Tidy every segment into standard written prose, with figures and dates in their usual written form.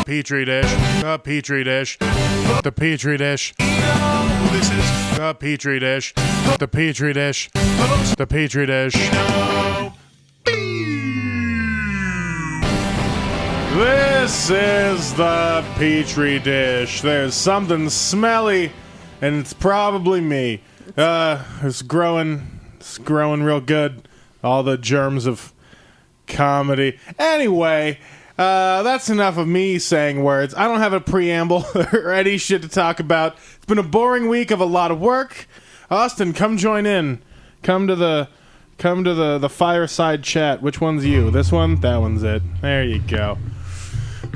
Petri dish, the Petri dish, the Petri dish. This is The Petri dish, the Petri dish, the Petri dish. This is the Petri dish. There's something smelly, and it's probably me. It's growing real good. All the germs of comedy. Anyway, that's enough of me saying words. I don't have a preamble or any shit to talk about. It's been a boring week of a lot of work. Austin, come join in. Come to the fireside chat. Which one's you? This one? That one's it. There you go.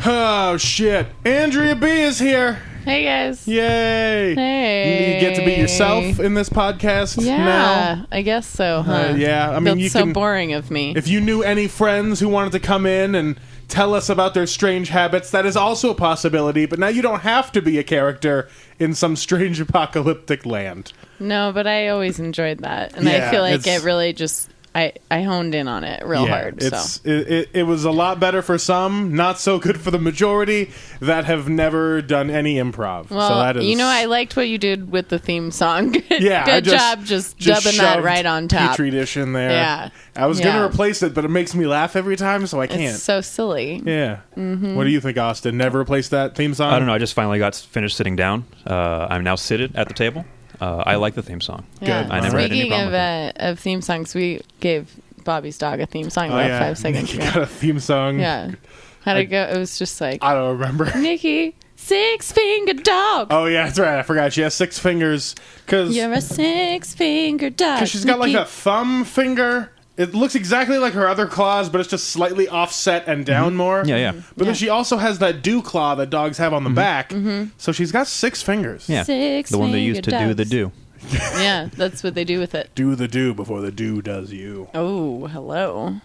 Oh shit. Andrea B is here. Hey guys. Yay. Hey. You get to be yourself in this podcast now. Yeah, I guess so, huh? Yeah, I mean, Feels you so can, boring of me. If you knew any friends who wanted to come in and tell us about their strange habits, that is also a possibility, but now you don't have to be a character in some strange apocalyptic land. No, but I always enjoyed that. And Yeah, I feel like it really just... I honed in on it real hard. It was a lot better for some, not so good for the majority that have never done any improv. Well, so that is, I liked what you did with the theme song. Yeah, Good job just dubbing that right on top. Petri dish in there. Yeah. I was going to replace it, but it makes me laugh every time, so I can't. It's so silly. Yeah. Mm-hmm. What do you think, Austin? Never replace that theme song? I don't know. I just finally got finished sitting down. I'm now seated at the table. I like the theme song. Yeah. Good. I never had any Speaking problem with of theme songs, we gave Bobby's dog a theme song Oh, about yeah. 5 seconds Nikki ago. got a theme song. Yeah. How'd it go? It was just like, I don't remember. Nikki, 6-fingered dog. Oh, yeah, that's right. I forgot. She has 6 fingers. Because You're a 6-fingered dog. she's got like Nikki. a thumb finger. It looks exactly like her other claws, but it's just slightly offset and down more. Yeah, yeah. But then she also has that dew claw that dogs have on the back. So she's got 6 fingers. Yeah. The one they used to do the do. Yeah, that's what they do with it. Do the do before the do does you. Oh, hello.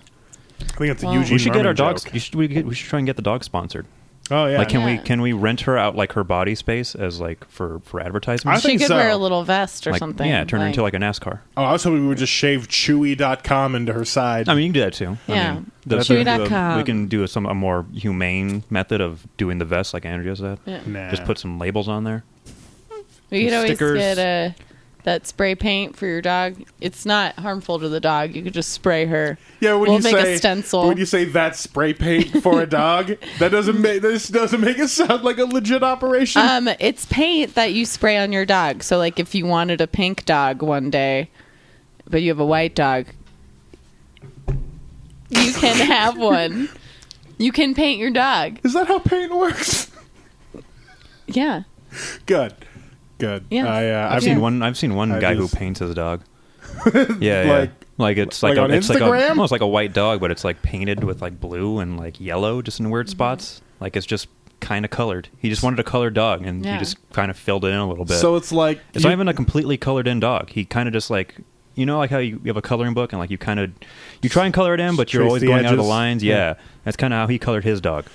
I think it's a Well, Eugene We should get our Merman dogs. joke. We should try and get the dog sponsored. Oh, yeah. Like, Yeah. can we rent her out like her body space as like for advertisement? I think She could so. wear a little vest or like, something. Yeah, turn her into like a NASCAR. Oh, I was hoping we would just shave Chewy.com into her side. I mean, you can do that too. Yeah. I mean, Chewy.com. we can do a more humane method of doing the vest, like Andrea said. Yeah. Nah. Just put some labels on there. We could always stickers. get that spray paint for your dog. It's not harmful to the dog. You could just spray her. Yeah, when We'll you make say a stencil. when you say that spray paint for a dog, that doesn't make it sound like a legit operation. It's paint that you spray on your dog. So, like, if you wanted a pink dog one day, but you have a white dog, you can have one. You can paint your dog. Is that how paint works? Yeah. Good. Yeah. I've seen one I guy just- who paints his dog. Yeah, Like it's like on Instagram? almost like a white dog, but it's like painted with like blue and like yellow, just in weird spots. Like it's just kind of colored. He just wanted a colored dog, and Yeah. he just kind of filled it in a little bit. So it's like It's not even a completely colored in dog. He kind of just like, you know, like how you have a coloring book and like you try and color it in, but you're Trace always the going out of the edges. lines. Yeah. Yeah, that's kind of how he colored his dog.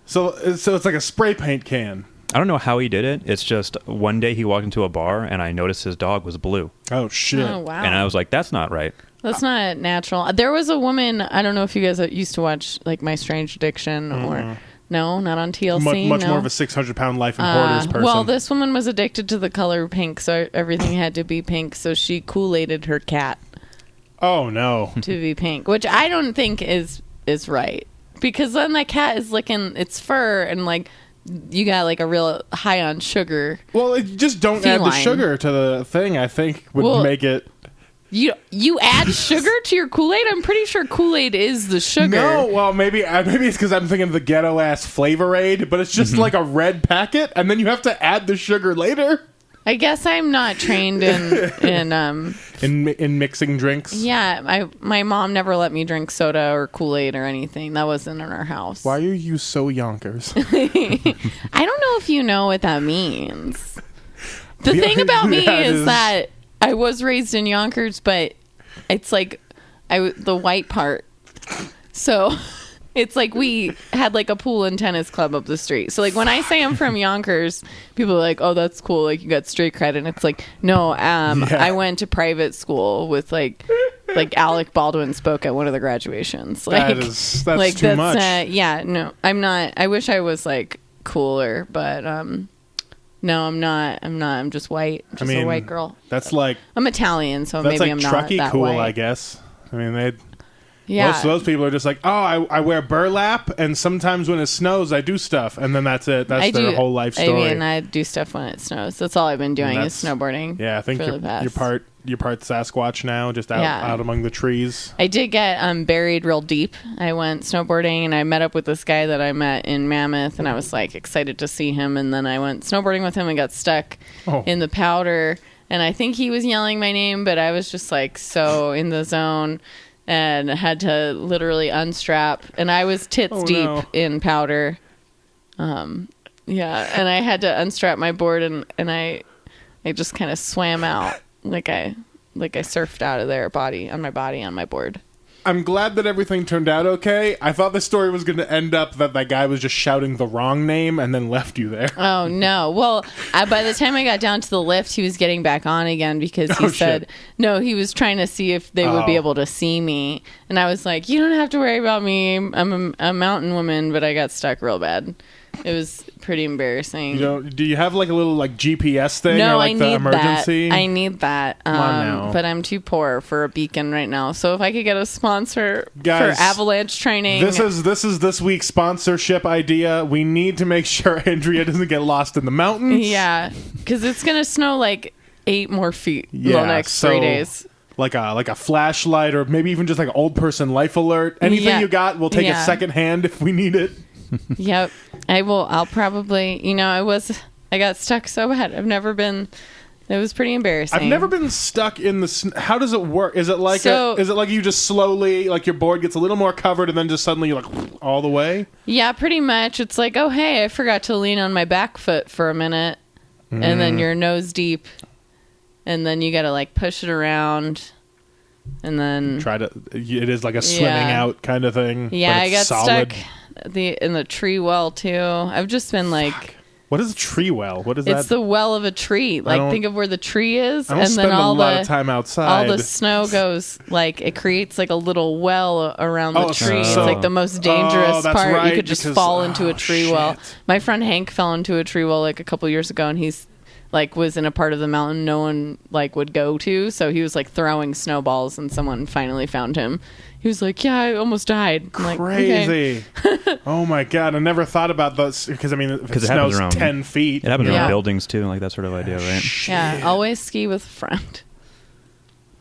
so it's like a spray paint can. I don't know how he did it. It's just one day he walked into a bar and I noticed his dog was blue, Oh shit. Oh, wow. and I was like, "That's not right." That's not natural. There was a woman, I don't know if you guys used to watch like My Strange Addiction or no, not on TLC. Much no? more of a 600-pound life in Hoarders person. Well, this woman was addicted to the color pink, so everything had to be pink. So she Kool-Aided her cat Oh no. to be pink, which I don't think is right, because then that cat is licking its fur and like you got like a real high on sugar. Well, just don't add the Feline. sugar to the thing. I think would Well, make it. You add sugar to your Kool-Aid? I'm pretty sure Kool-Aid is the sugar. No, well, maybe it's because I'm thinking of the ghetto ass Flavor Aid, but it's just like a red packet, and then you have to add the sugar later I guess I'm not trained in mixing drinks. Yeah, my mom never let me drink soda or Kool-Aid or anything. That wasn't in our house. Why are you so yonkers? I don't know if you know what that means. The thing about me is that I was raised in Yonkers, but it's like the white part. So it's like we had like a pool and tennis club up the street. So like when I say I'm from Yonkers, people are like, "Oh, that's cool. Like you got street cred." And it's like, no, I went to private school with like Alec Baldwin spoke at one of the graduations. Like that's too much. yeah, no, I'm not. I wish I was like cooler, but no, I'm not. I'm just white. I'm just a white girl. That's like I'm Italian, so that's maybe like I'm not trucky that cool, white. I guess. I mean, Yeah. most of those people are just like, oh, I wear burlap, and sometimes when it snows, I do stuff, and then that's it. That's their whole life story. I mean, I do stuff when it snows. That's all I've been doing is snowboarding. Yeah, I think you're part Sasquatch now, just out among the trees. I did get buried real deep. I went snowboarding, and I met up with this guy that I met in Mammoth, and I was like excited to see him. And then I went snowboarding with him and got stuck in the powder. And I think he was yelling my name, but I was just like so in the zone. And had to literally unstrap, and I was tits deep in powder. And I had to unstrap my board, and I just kind of swam out like I surfed out of there, on my board. I'm glad that everything turned out okay. I thought the story was going to end up that guy was just shouting the wrong name and then left you there. Oh, no. Well, by the time I got down to the lift, he was getting back on again because he said, no, he was trying to see if they would be able to see me. And I was like, you don't have to worry about me. I'm a mountain woman, but I got stuck real bad. It was pretty embarrassing. Do you have like a little like GPS thing no, or like I the need emergency? I need that. Come on now. But I'm too poor for a beacon right now. So if I could get a sponsor Guys, for avalanche training. This is this week's sponsorship idea. We need to make sure Andrea doesn't get lost in the mountains. Yeah, because it's going to snow like 8 more feet in the next 3 days. Like a flashlight or maybe even just like an old person life alert. Anything you got, we'll take it secondhand if we need it. Yep. I'll probably, I got stuck so bad. It was pretty embarrassing. I've never been stuck in the how does it work? Is it like you just slowly, like your board gets a little more covered and then just suddenly you're like all the way? Yeah, pretty much. It's like, oh, hey, I forgot to lean on my back foot for a minute. And then you're nose deep. And then you got to like push it around. And then it is like a swimming out kind of thing. Yeah, I got solid. stuck in the tree well too. I've just been like, what is a tree well? What is that? It's the well of a tree. Like think of where the tree is, I don't spend a lot of time outside. All the snow goes like it creates like a little well around the tree. It's like the most dangerous part. Right, you could just fall into a tree well. My friend Hank fell into a tree well like a couple years ago, and he's like was in a part of the mountain no one like would go to, so he was like throwing snowballs, and someone finally found him. He was like, yeah, I almost died. I'm crazy. Like, okay. Oh my God. I never thought about those because I mean, if it snows around 10 feet. It happens around buildings too, like that sort of idea, right? Shit. Yeah. Always ski with a friend.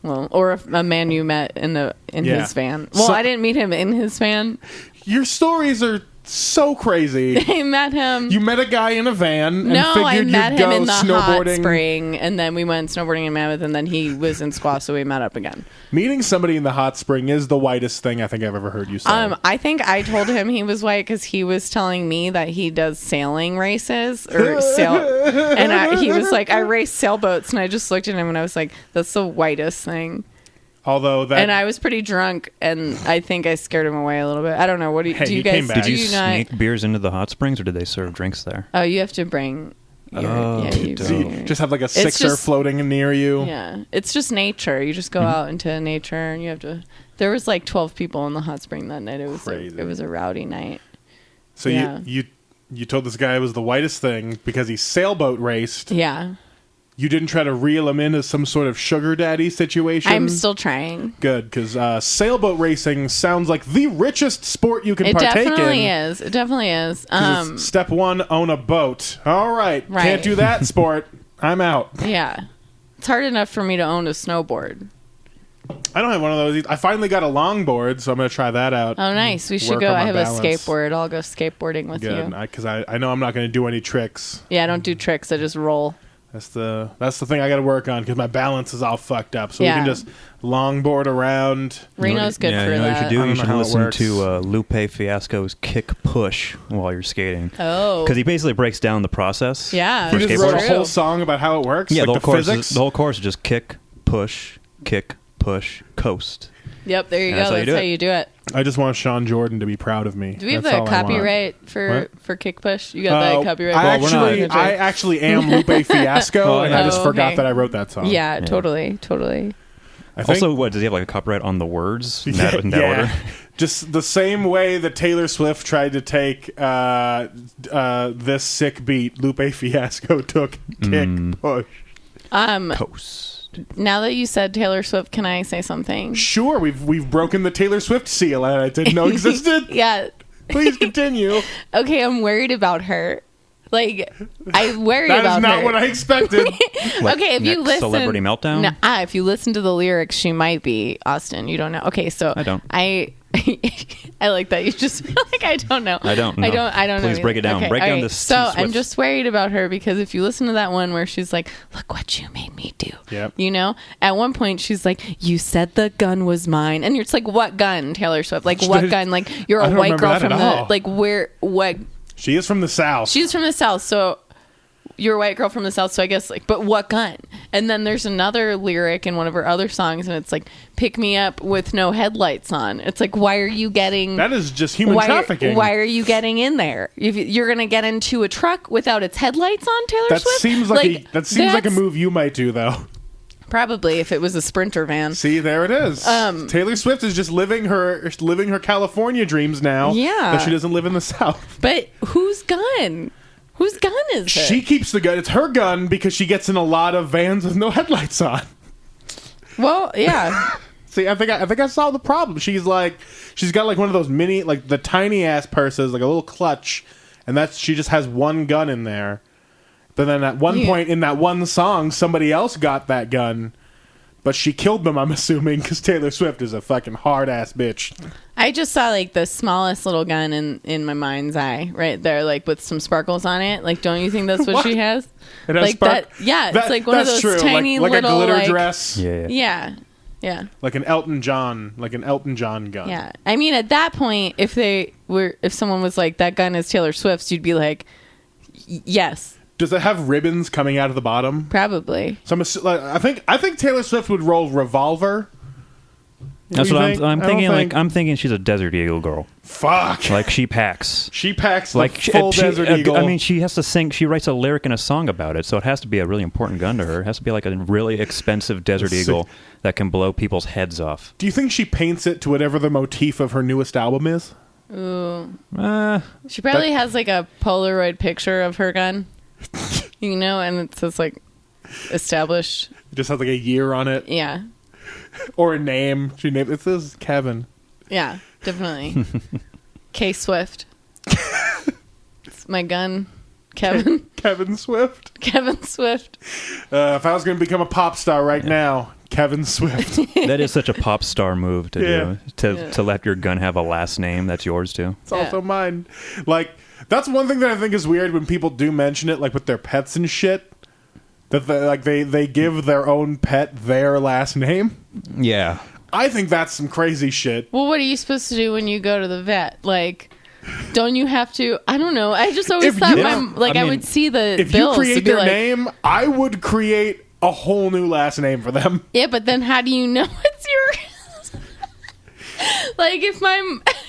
Well, or a man you met in his van. Well, I didn't meet him in his van. Your stories are so crazy. I met him. You met a guy in a van and I figured met you'd him go in the snowboarding. hot spring, and then we went snowboarding in Mammoth, and then he was in Squaw, so we met up again. Meeting somebody in the hot spring is the whitest thing I think I've ever heard you say. I think I told him he was white because he was telling me that he does sailing races or and he was like, I race sailboats, and I just looked at him and I was like, that's the whitest thing. And I was pretty drunk, and I think I scared him away a little bit. I don't know. What do you guys? Did you sneak beers into the hot springs, or did they serve drinks there? Oh, you have to bring. You just have like a sixer floating near you. Yeah, it's just nature. You just go out into nature, and you have to. There was like 12 people in the hot spring that night. It was it was a rowdy night. So you told this guy it was the whitest thing because he sailboat raced. Yeah. You didn't try to reel him into some sort of sugar daddy situation? I'm still trying. Good, because sailboat racing sounds like the richest sport you can partake in. It definitely is. Step 1, own a boat. All right. Can't do that sport. I'm out. Yeah. It's hard enough for me to own a snowboard. I don't have one of those. I finally got a longboard, so I'm going to try that out. Oh, nice. We should go. I have a skateboard. I'll go skateboarding with you. Because I know I'm not going to do any tricks. Yeah, I don't do tricks. I just roll. That's the thing I got to work on because my balance is all fucked up. So we can just longboard around. Reno's good for that. What you should do? You should listen to Lupe Fiasco's Kick Push while you're skating. Oh, because he basically breaks down the process. Yeah, he just wrote a whole song about how it works. Yeah, like the whole course is just kick, push, coast. Yep, there you go. That's how you do it. I just want Sean Jordan to be proud of me. Do we have the copyright for Kick Push? You got that copyright? I actually am Lupe Fiasco, and I just forgot that I wrote that song. Yeah, totally. Also, does he have like a copyright on the words in that order? Just the same way that Taylor Swift tried to take this sick beat, Lupe Fiasco took Kick Push. Post. Now that you said Taylor Swift, can I say something? Sure, we've broken the Taylor Swift seal and I didn't know existed. Yeah. Please continue. Okay, I'm worried about her. Like, I worry about her. That is not what I expected. Like, okay, if you next listen, Celebrity Meltdown. No, if you listen to the lyrics, she might be Austin. You don't know. Okay, so I don't. I like that. You just feel like I don't know. I don't know. I don't know. Please break it down. Okay, Break down right. this. So I'm just worried about her because if you listen to that one where she's like, "Look what you made me do," Yep. you know. At one point, she's like, "You said the gun was mine," and you're just like, "What gun, Taylor Swift? Like what gun? Like you're I a don't white remember girl that from at the all. like where what." She is from the South. She's from the South, so you're a white girl from the South, so I guess, like, but what gun? And then there's another lyric in one of her other songs, and it's like, pick me up with no headlights on. It's like, why are you getting... That is just human trafficking. Why are you getting in there? If you're going to get into a truck without its headlights on, Taylor That Swift? seems like a that's- move you might do, though. Probably, if it was a Sprinter van. See, there it is. Taylor Swift is just living her California dreams now. Yeah. That she doesn't live in the South. But whose gun? Whose gun is it? She keeps the gun. It's her gun because she gets in a lot of vans with no headlights on. Well, yeah. See, I think I solved the problem. She's got like one of those mini, like the tiny ass purses, like a little clutch, and she just has one gun in there. But then at one point in that one song, somebody else got that gun, but she killed them, I'm assuming, because Taylor Swift is a fucking hard ass bitch. I just saw like the smallest little gun in my mind's eye right there, like with some sparkles on it. Like, don't you think that's what she has? It has like that? Yeah, it's like one of those true. tiny like little a glitter like, dress. Yeah. Like an Elton John gun. Yeah. I mean, at that point, if someone was like, that gun is Taylor Swift's, you'd be like, yes. Does it have ribbons coming out of the bottom? Probably. So I think Taylor Swift would roll revolver. That's what I'm thinking. Like I'm thinking she's a Desert Eagle girl. Fuck. Like she packs. She packs Like full Desert Eagle. I mean, she has to sing. She writes a lyric in a song about it, so it has to be a really important gun to her. It has to be like a really expensive Desert Eagle that can blow people's heads off. Do you think she paints it to whatever the motif of her newest album is? Ooh. She probably has like a Polaroid picture of her gun. You know, and it says like established. It just has like a year on it. Yeah. Or a name. She named it. Says Kevin. Yeah, definitely. K Swift. It's my gun. Kevin. Kevin Swift. Kevin Swift. If I was going to become a pop star right now, Kevin Swift. That is such a pop star move to do. To let your gun have a last name that's yours too. It's also mine. Like, that's one thing that I think is weird when people do mention it, like with their pets and shit. That they give their own pet their last name. Yeah. I think that's some crazy shit. Well, what are you supposed to do when you go to the vet? Like, don't you have to? I don't know. I just always thought I would see the if bills. you create to be their like, name, I would create a whole new last name for them. Yeah, but then how do you know it's yours? Like, if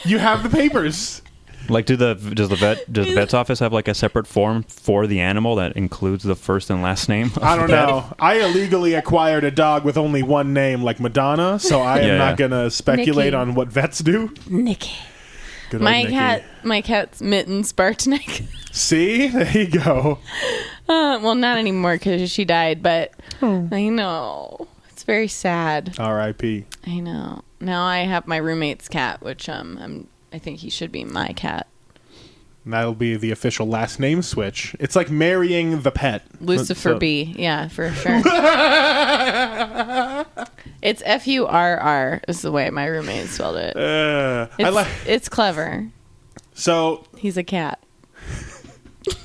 you have the papers. Like, does the vet's office have like a separate form for the animal that includes the first and last name? I don't know. I illegally acquired a dog with only one name, like Madonna, so I am not going to speculate Nikki. on what vets do. Nikki. Good old My Nikki. cat's Mittens barked Nick. See? There you go. Well, not anymore because she died, but I know. It's very sad. R.I.P. I know. Now I have my roommate's cat, which I think he should be my cat. And that'll be the official last name switch. It's like marrying the pet. Lucifer B. Yeah, for sure. It's Furr is the way my roommate spelled it. It's clever. So he's a cat.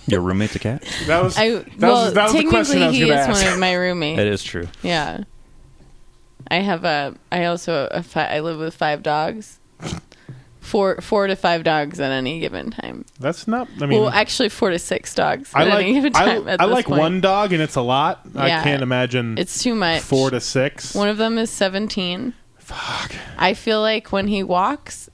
Your roommate's a cat? That was the question I was he going to is ask. one of my roommates. It is true. Yeah. I live with 5 dogs. 4 to 5 dogs at any given time. That's not. I mean, well, actually, 4 to 6 dogs at any given time. I like point. one dog, and it's a lot. Yeah, I can't imagine. It's too much. 4 to 6. One of them is 17. Fuck. I feel like when he walks,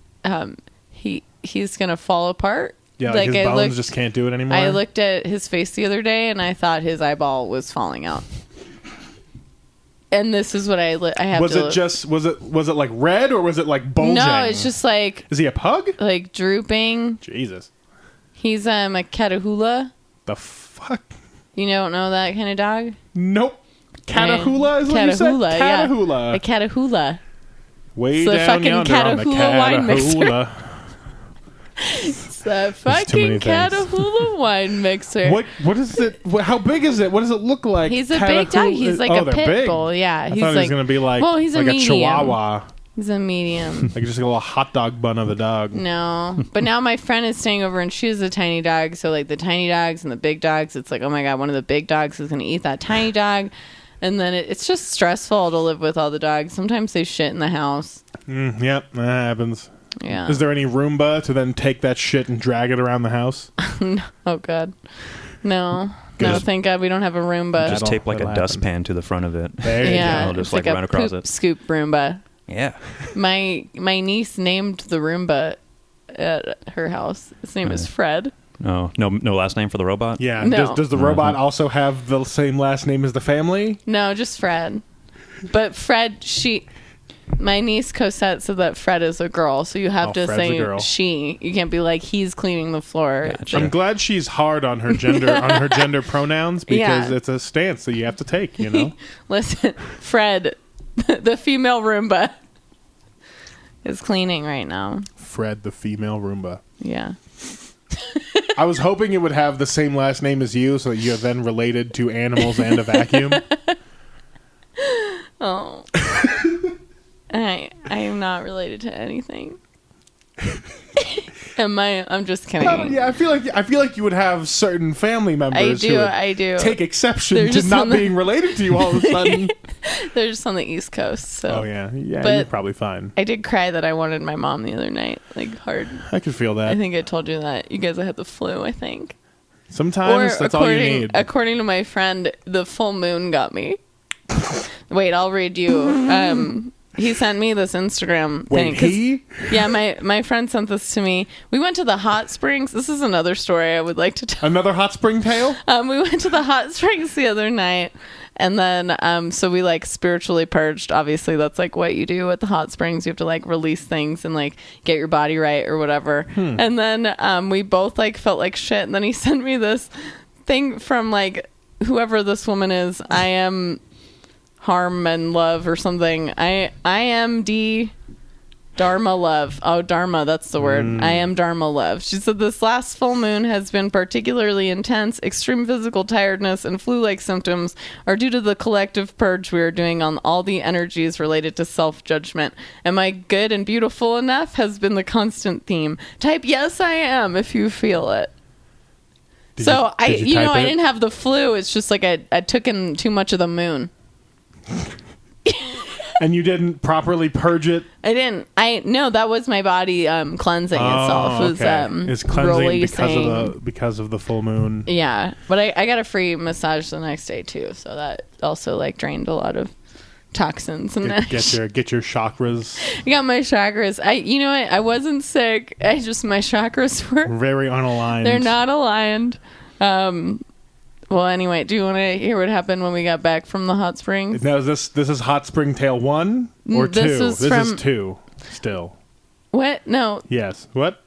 he's gonna fall apart. Yeah, like his bones just can't do it anymore. I looked at his face the other day, and I thought his eyeball was falling out. And this is what I have Was to... was it like red or was it like bulging? No, it's just like... Is he a pug? Like drooping. Jesus. He's a Catahoula. The fuck? You don't know that kind of dog? Nope. Catahoula is what you said? Catahoula, yeah. Catahoula. A Catahoula. Way It's the down fucking yonder on the Catahoula wine mixer. Catahoula. It's the too many fucking things. Catahoula wine mixer. What is it? How big is it? What does it look like? He's a big dog. He's like a they're pit big. bull. Yeah. I He's thought he like, was going to be like, well, he's a like a medium. chihuahua. He's a medium. Like just a little hot dog bun of a dog. No. But now my friend is staying over and she has a tiny dog. So like the tiny dogs and the big dogs, it's like, oh my God, one of the big dogs is going to eat that tiny dog. And then it's just stressful to live with all the dogs. Sometimes they shit in the house. Yep, that happens. Yeah. Is there any Roomba to then take that shit and drag it around the house? No. Oh God. No. Good. No, thank God we don't have a Roomba. Just tape like a that'll dustpan to the front of it. There you Yeah. It'll go. just it's like run a across poop it. scoop Roomba. Yeah. My niece named the Roomba at her house. His name is Fred. No last name for the robot? Yeah. No. Does the robot also have the same last name as the family? No, just Fred. But Fred, my niece Cosette said that Fred is a girl, so you have to Fred's a girl. say she. You can't be like he's cleaning the floor. Gotcha. I'm glad she's hard on her gender pronouns because Yeah. it's a stance that you have to take, you know? Listen, Fred, the female Roomba, is cleaning right now. Fred, the female Roomba. Yeah. I was hoping it would have the same last name as you so that you're then related to animals and a vacuum. Oh. I am not related to anything. I'm just kidding. Yeah, I feel like you would have certain family members who would I do. take exception They're to just not on the- being related to you all of a sudden. They're just on the East Coast, so. Oh yeah, you're But- probably fine. I did cry that I wanted my mom the other night, like hard. I could feel that. I think I told you that. You guys had the flu, I think. Sometimes that's all you need. According to my friend, the full moon got me. Wait, I'll read you. He sent me this Instagram thing. Wait, he? Yeah, my friend sent this to me. We went to the hot springs. This is another story I would like to tell. Another hot spring tale? We went to the hot springs the other night. And then, so we like spiritually purged. Obviously, that's like what you do at the hot springs. You have to like release things and like get your body right or whatever. And then we both like felt like shit. And then he sent me this thing from like whoever this woman is. I am harm and love or something. I am Dharma love. Oh, Dharma, that's the word. I am Dharma love. She said this last full moon has been particularly intense. Extreme physical tiredness and flu-like symptoms are due to the collective purge we are doing on all the energies related to self-judgment. Am I good and beautiful enough has been the constant theme. Type yes, I am if you feel it. Did So you type I it? didn't have the flu. It's just like I took in too much of the moon. And you didn't properly purge it? I didn't. No, that was my body cleansing itself. It was It's cleansing releasing. because of the full moon. Yeah, but I got a free massage the next day too, so that also like drained a lot of toxins and Get your chakras I got my chakras. You know what? I wasn't sick. My chakras were very unaligned. they're not aligned. Well, anyway, do you want to hear what happened when we got back from the hot springs? Now, this is Hot Spring Tale 1 or 2? This is 2 still. What? No, Yes. What?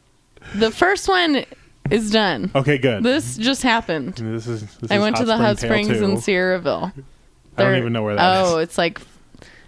the first one is done. Okay, good. This just happened. This is I went to the hot Tale springs 2. in Sierraville. I don't even know where that is. Oh, it's like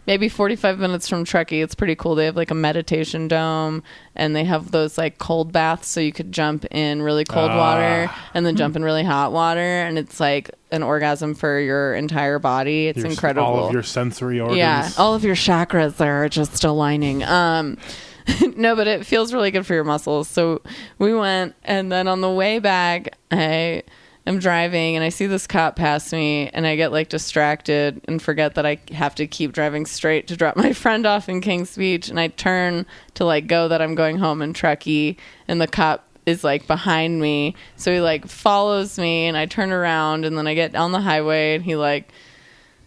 maybe 45 minutes from Truckee. It's pretty cool. They have like a meditation dome, and they have those like cold baths, so you could jump in really cold water and then jump in really hot water, and it's like an orgasm for your entire body. It's incredible. All of your sensory organs. Yeah, all of your chakras are just aligning. No, but it feels really good for your muscles. So we went, and then on the way back, I am driving, and I see this cop pass me, and I get like distracted and forget that I have to keep driving straight to drop my friend off in Kings Beach, and I turn to like go that I'm going home in Truckee, and the cop is like behind me, so he like follows me, and I turn around, and then I get on the highway, and he like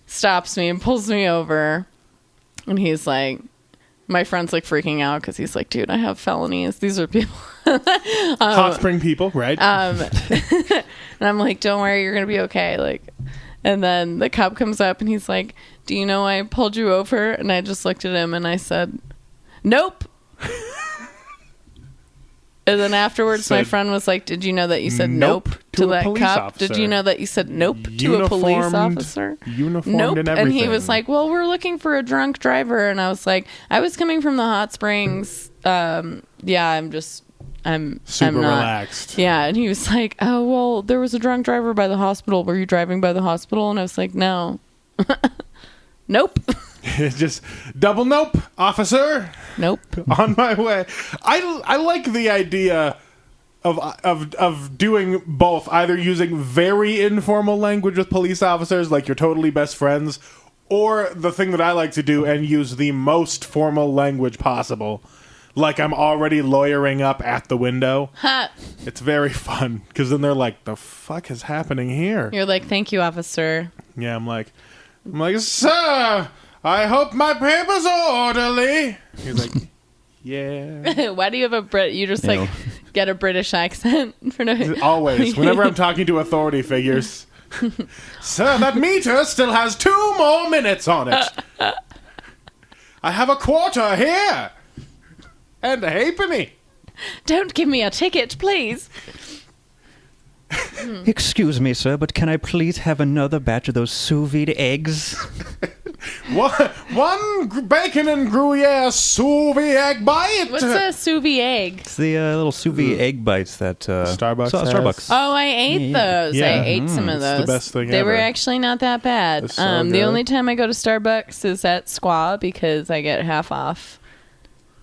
stops me and pulls me over, and he's like, my friend's like freaking out because he's like, dude, I have felonies. These are people. Hot spring people, right? And I'm like, don't worry, you're gonna be okay. Like, And then the cop comes up and he's like, do you know I pulled you over? And I just looked at him and I said, nope. And then afterwards, my friend was like, did you know that you said nope to a that police cop? officer. Did you know that you said nope to a police officer? Uniformed Nope. and everything. And he was like, well, we're looking for a drunk driver. And I was like, I was coming from the hot springs. Yeah, I'm super I'm not. relaxed. Yeah. And he was like, oh, well, there was a drunk driver by the hospital. Were you driving by the hospital? And I was like, no. Nope. Just double nope, officer. Nope. On my way. I like the idea of doing both, either using very informal language with police officers, like you're totally best friends, or the thing that I like to do and use the most formal language possible, like I'm already lawyering up at the window. Ha. It's very fun, because then they're like, the fuck is happening here? You're like, thank you, officer. Yeah, I'm like, sir, I hope my papers are orderly. He's like, yeah. Why do you have you just like get a British accent for no Always. Whenever I'm talking to authority figures. Sir, that meter still has 2 more minutes on it. I have a quarter here. And a halfpenny. Don't give me a ticket, please. Excuse me, sir, but can I please have another batch of those sous vide eggs? One bacon and Gruyere sous vide egg bite. What's a sous vide egg? It's the little sous vide egg bites that Starbucks has. Starbucks. Oh, I ate those. Yeah. I ate some of It's those. the best thing They ever. were actually not that bad. It's so The good. only time I go to Starbucks is at Squaw because I get half off.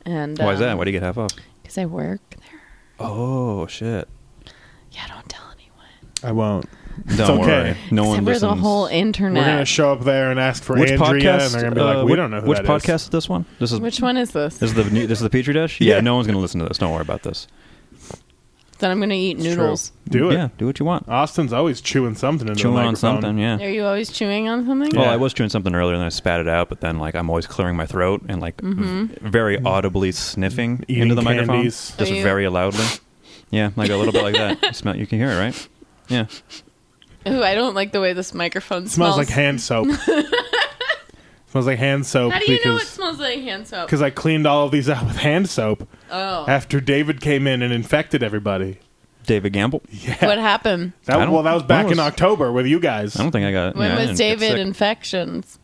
And Why is that? Why do you get half off? Because I work there. Oh, shit. Yeah, don't tell anyone. I won't. Don't okay. worry. No one Except for listens. the whole internet. We're going to show up there and ask for Which Andrea, podcast? and they're going to be like, we don't know who which that podcast is. is this one? This is Which one is this? This is the Petri dish? Yeah. Yeah, no one's going to listen to this. Don't worry about this. Then I'm going to eat It's noodles. true. Do it. Yeah, do what you want. Austin's always chewing something into Chewing the on microphone. something, yeah. Are you always chewing on something? Yeah. Well, I was chewing something earlier and then I spat it out, but then like I'm always clearing my throat and like very audibly sniffing Eating into the microphone, candies. just Are you- very loudly. Yeah, like a little bit like that. You smell. You can hear it, right? Yeah. Ooh, I don't like the way this microphone Smells like hand soap. Smells like hand soap. How do you know it because smells like hand soap? because I cleaned all of these out with hand soap Oh. after David came in and infected everybody. David Gamble. Yeah. What happened? That, I don't- well, that was back when in was- October with you guys. I don't think I got. When yeah, I was didn't get David sick. infections?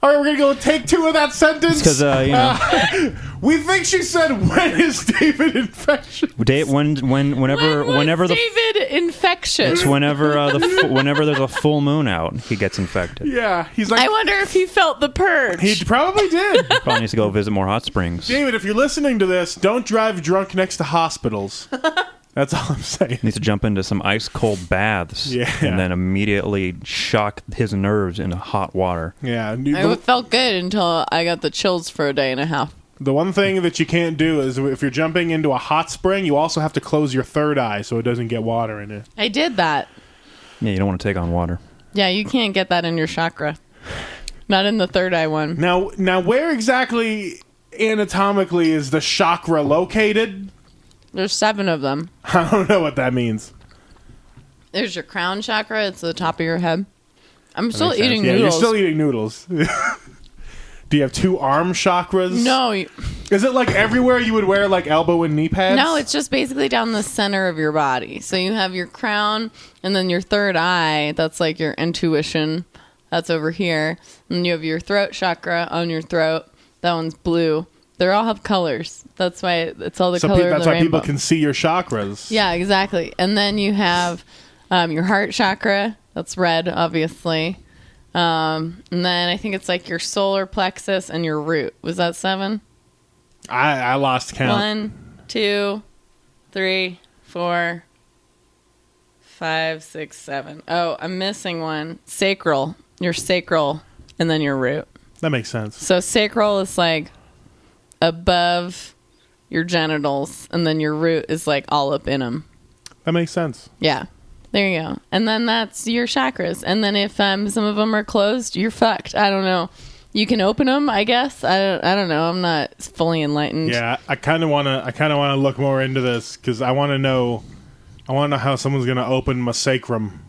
All right, we're gonna go take 2 of that sentence. Because you know, We think she said, "When is David infection?" whenever When was the David infection? it's whenever whenever there's a full moon out, he gets infected. Yeah, he's like, I wonder if he felt the purge. he probably did. Probably needs to go visit more hot springs. David, if you're listening to this, don't drive drunk next to hospitals. That's all I'm saying. Needs to jump into some ice cold baths, Yeah. and then immediately shock his nerves into hot water. Yeah, I felt good until I got the chills for a day and a half. the one thing that you can't do is if you're jumping into a hot spring, you also have to close your third eye so it doesn't get water in it. I did that. Yeah, you don't want to take on water. Yeah, you can't get that in your chakra. Not in the third eye one. Now, where exactly anatomically is the chakra located? There's 7 of them. I don't know what that means. There's your crown chakra. It's the top of your head. I'm still Makes sense. eating Yeah, noodles. you're still eating noodles. Do you have 2 arm chakras? No, Is it like everywhere you would wear like elbow and knee pads? no, it's just basically down the center of your body. So you have your crown and then your third eye. That's like your intuition. That's over here. And you have your throat chakra on your throat. That one's blue. They all have colors. That's why it's all the so color of that's the why rainbow. people can see your chakras. Yeah, exactly. And then you have your heart chakra. That's red, obviously. And then I think it's like your solar plexus and your root. Was that 7? I lost count. 1, 2, 3, 4, 5, 6, 7. Oh, I'm missing one. Sacral. Your sacral and then your root. That makes sense. So sacral is like above your genitals, and then your root is like all up in them. That makes sense. Yeah. There you go. And then that's your chakras. And then if some of them are closed, you're fucked. I don't know. You can open them, I guess. I don't know. I'm not fully enlightened. Yeah, I kind of want to look more into this because I want to know how someone's going to open my sacrum.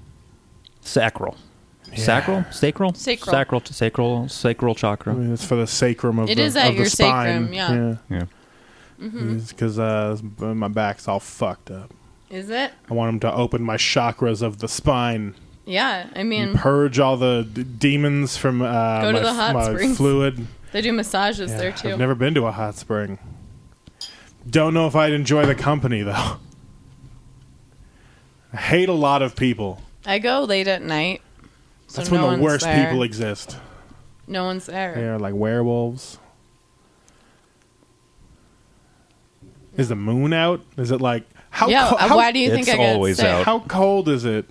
Sacral. Yeah. Sacral? Sacral? Sacral. Sacral chakra. I mean, it's for the sacrum of It the is at of the your spine. sacrum, yeah. Yeah. Because my back's all fucked up. Is it? I want him to open my chakras of the spine. Yeah, I mean, Purge all the demons from to the hot my springs. fluid. they do massages Yeah, there too. I've never been to a hot spring. Don't know if I'd enjoy the company, though. I hate a lot of people. I go late at night. So That's no when the one's worst there. people exist. No one's there. They are like werewolves. Is the moon out? Is it like... Why do you think It's I got always sick? out. How cold is it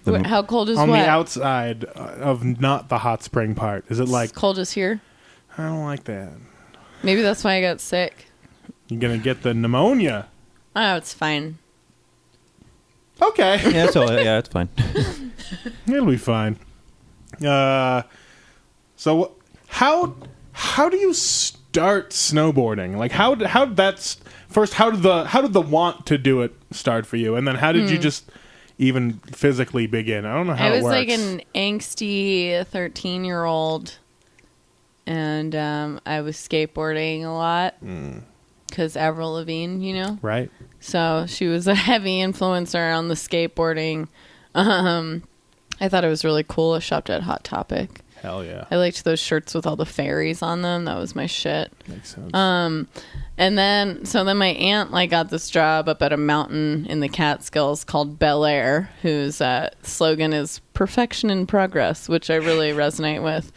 How cold is on what? the outside of not the hot spring part? Is it like... Cold as here. I don't like that. Maybe that's why I got sick. You're going to get the pneumonia. Oh, it's fine. Okay. Yeah, it's fine. It'll be fine. So how do you start snowboarding? Like how did the want to do it start for you, and then how did you just even physically begin? I don't know how I it was works. like an angsty 13-year-old, and I was skateboarding a lot because Avril Lavigne, you know. Right. So she was a heavy influencer on the skateboarding. I thought it was really cool. I shopped at Hot Topic. Hell yeah. I liked those shirts with all the fairies on them. That was my shit. Makes sense. And then my aunt got this job up at a mountain in the Catskills called Bel Air, whose slogan is "Perfection in Progress," which I really resonate with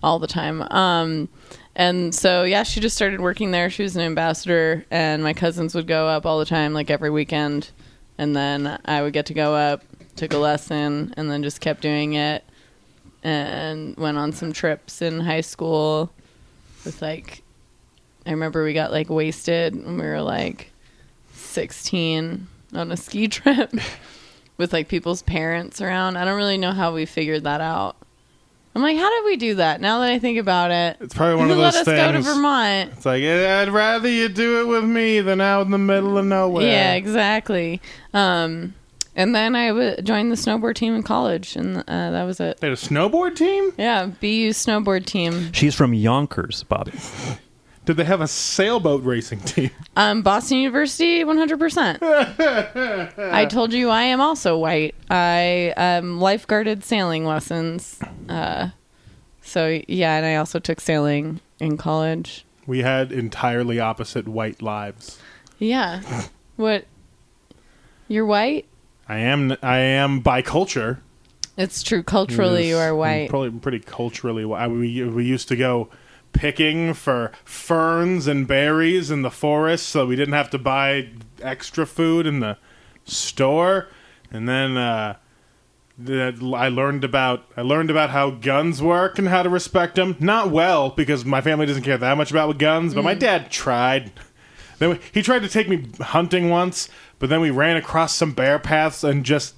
all the time. And so she just started working there. She was an ambassador, and my cousins would go up all the time, like every weekend. And then I would get to go up, took a lesson, and then just kept doing it. And went on some trips in high school with I remember we got wasted when we were 16 on a ski trip with people's parents around. I don't really know how we figured that out. I'm like, how did we do that? Now that I think about it, It's probably one of let those us things. go to Vermont. It's like, I'd rather you do it with me than out in the middle of nowhere. Yeah, exactly. And then I joined the snowboard team in college, and that was it. They had a snowboard team? Yeah, BU snowboard team. She's from Yonkers, Bobby. Did they have a sailboat racing team? Boston University, 100%. I told you I am also white. I lifeguarded sailing lessons. So, yeah, and I also took sailing in college. We had entirely opposite white lives. Yeah. What? You're white? I am by culture. It's true. Culturally, you are white. Probably pretty culturally white. We used to go picking for ferns and berries in the forest, so we didn't have to buy extra food in the store. And then I learned about how guns work and how to respect them. Not well, because my family doesn't care that much about guns, but my dad tried. Then he tried to take me hunting once, but then we ran across some bear paths and just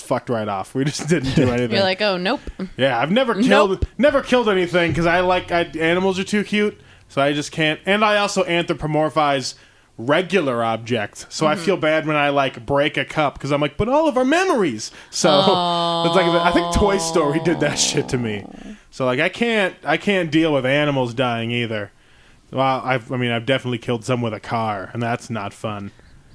fucked right off. We just didn't do anything. You're like, oh, nope. Yeah, I've never killed anything because animals are too cute, so I just can't. And I also anthropomorphize regular objects, so I feel bad when I break a cup because I'm like, but all of our memories. So it's I think Toy Story did that shit to me. So I can't deal with animals dying either. Well, I've definitely killed some with a car, and that's not fun.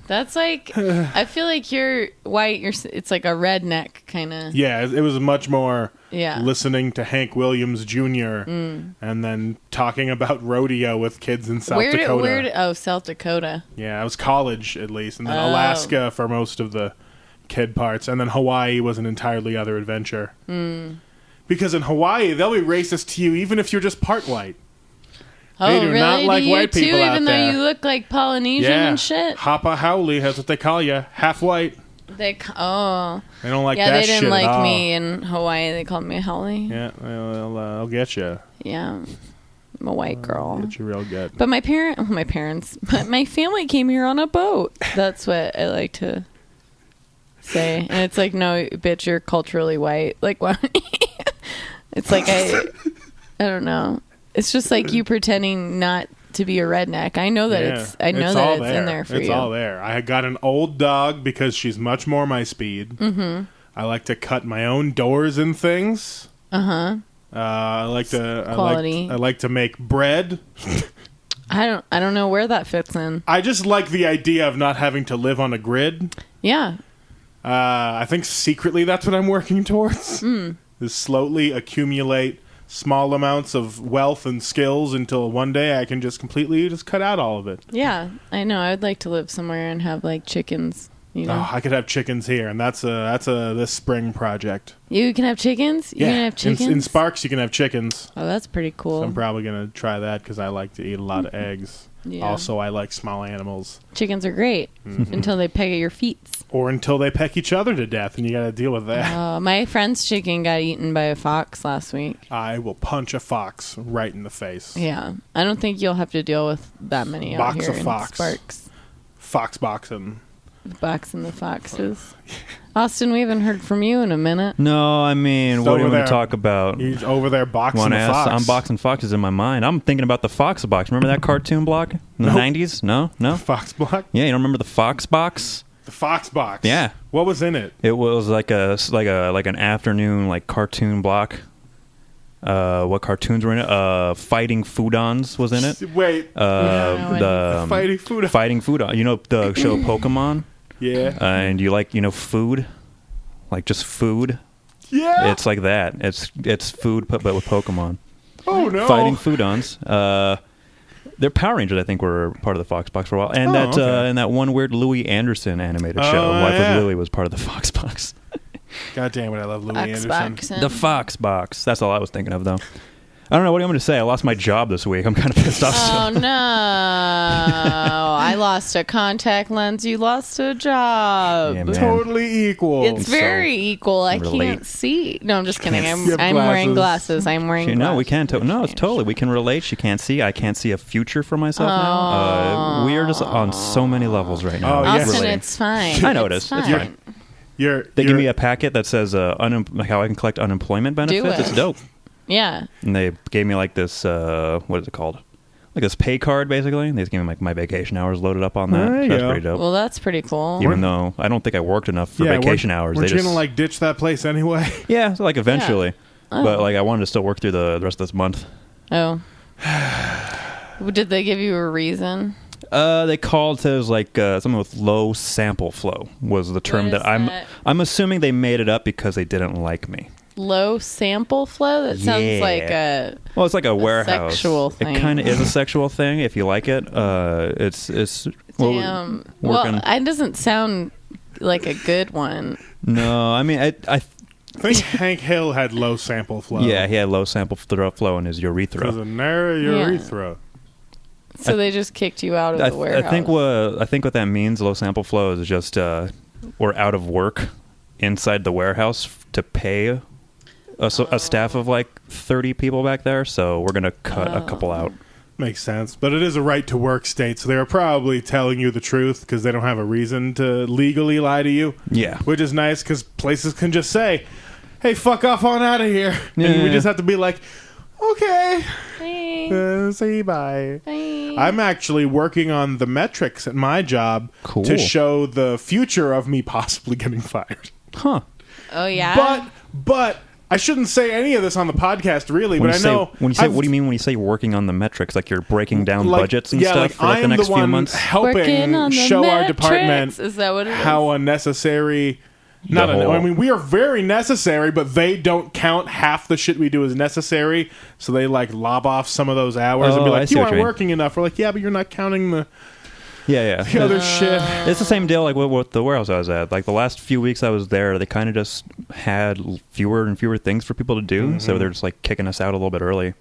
That's I feel like you're white. It's like a redneck kind of. Yeah, it was much more Yeah. listening to Hank Williams Jr. And then talking about rodeo with kids in South Dakota. South Dakota. Yeah, it was college at least, and then Alaska for most of the kid parts, and then Hawaii was an entirely other adventure. Because in Hawaii, they'll be racist to you even if you're just part white. Oh, They do really? not like Do you white too, people out even there. though you look like Polynesian and shit? Hapa Haole, that's what they call you, half white. They don't like that they shit didn't at like all. me in Hawaii. They called me Holly. Yeah, I'll get you. Yeah, I'm a white girl. Get you real good. But my family came here on a boat. That's what I like to say. And it's like, no, bitch, you're culturally white. Like, what? It's like I don't know. It's just like you pretending not to be a redneck. I know that it's in there for you. It's all there. I got an old dog because she's much more my speed. I like to cut my own doors and things. Uh-huh. I like to Quality. I like to make bread. I don't know where that fits in. I just like the idea of not having to live on a grid. Yeah. I think secretly that's what I'm working towards. Is slowly accumulate small amounts of wealth and skills until one day I can just completely cut out all of it. Yeah, I know. I would like to live somewhere and have like chickens. You know, Oh, I could have chickens here, and that's a this spring project. you can have chickens. You can have chickens. In Sparks, you can have chickens. Oh, that's pretty cool. So I'm probably gonna try that because I like to eat a lot of eggs. Yeah. Also, I like small animals. Chickens are great until they peck at your feet. Or until they peck each other to death, and you got to deal with that. My friend's chicken got eaten by a fox last week. I will punch a fox right in the face. Yeah, I don't think you'll have to deal with that many out Box here of in fox. Sparks. Fox boxing. The box and the foxes. Austin, we haven't heard from you in a minute. No, I mean, He's what do you over want to there. talk about? He's over there boxing One the ass. fox. I'm boxing foxes in my mind. I'm thinking about the Fox box. Remember that cartoon block in the Nope. 90s? No? Fox block? Yeah, you don't remember the Fox box? The fox box. Yeah. What was in it? It was like an afternoon like cartoon block. What cartoons were in it? Fighting Foodons was in it. Wait. The Fighting food. Fighting Foodon. You know the show Pokemon? Yeah. And you like, food? Like just food? Yeah. It's like that. It's food but with Pokemon. Oh, no. Fighting Foodons. Their Power Rangers, I think, were part of the Fox box for a while. And okay. and that one weird Louis Anderson animated show, Life yeah. with Louie, was part of the Fox box. God damn it, I love Louis Anderson. Xbox. The Fox box. That's all I was thinking of, though. I don't know. What do you want me to say? I lost my job this week. I'm kind of pissed off. Oh still. no! I lost a contact lens. You lost a job. Yeah, man. Totally equal. It's very equal. I relate. can't see. No, I'm just kidding. You I'm have wearing glasses. glasses. I'm wearing No, glasses. we can. No, it's totally. We can relate. She can't see. I can't see a future for myself now. We are just on so many levels right now. Oh, yes. Austin, Relating. it's fine. I know it is. It's fine. They They give me a packet that says how I can collect unemployment benefits. it. It's dope. Yeah. And they gave me like this, what is it called? Like this pay card, basically. They just gave me like my vacation hours loaded up on that. There you That's go. pretty dope. Well, that's pretty cool. Even though I don't think I worked enough for vacation hours. We're They just gonna like ditch that place anyway. yeah, so like eventually. Oh. But like I wanted to still work through the rest of this month. Oh. Did they give you a reason? They called it was like something with low sample flow was the term What is that that? I'm assuming they made it up because they didn't like me. Low sample flow? That sounds Yeah. like a... Well, it's like a warehouse. sexual thing. It kind of is a sexual thing if you like it. It's well, Damn. working. Well, it doesn't sound like a good one. No, I mean I I think Hank Hill had low sample flow. yeah, he had low sample flow in his Because urethra. of narrow urethra. So they just kicked you out of the warehouse. I think what that means, low sample flow, is just we're out of work inside the warehouse to pay a staff of like 30 people back there, so we're gonna cut a couple out. Makes sense. But it is a right to work state, so they're probably telling you the truth because they don't have a reason to legally lie to you. Yeah. Which is nice because places can just say, hey, fuck off on out of here. And we Yeah. just have to be like, okay. Hey. Say bye. Hey. I'm actually working on the metrics at my job Cool. to show the future of me possibly getting fired. Huh. Oh, yeah? But I shouldn't say any of this on the podcast, really. When but you I know say, what I've- do you mean when you say working on the metrics? Like you're breaking down like, budgets and yeah, stuff like for like the I'm next the few one months? Working helping on the show our metrics. department Is that what it is? how unnecessary. Not The whole- I mean, we are very necessary, but they don't count half the shit we do as necessary. So they like lob off some of those hours and be Oh, I like, see "You what aren't you mean. working enough." We're like, "Yeah, but you're not counting the Yeah. other shit." It's the same deal like with the warehouse I was at. Like the last few weeks I was there, they kind of just had fewer and fewer things for people to do, so they're just like kicking us out a little bit early.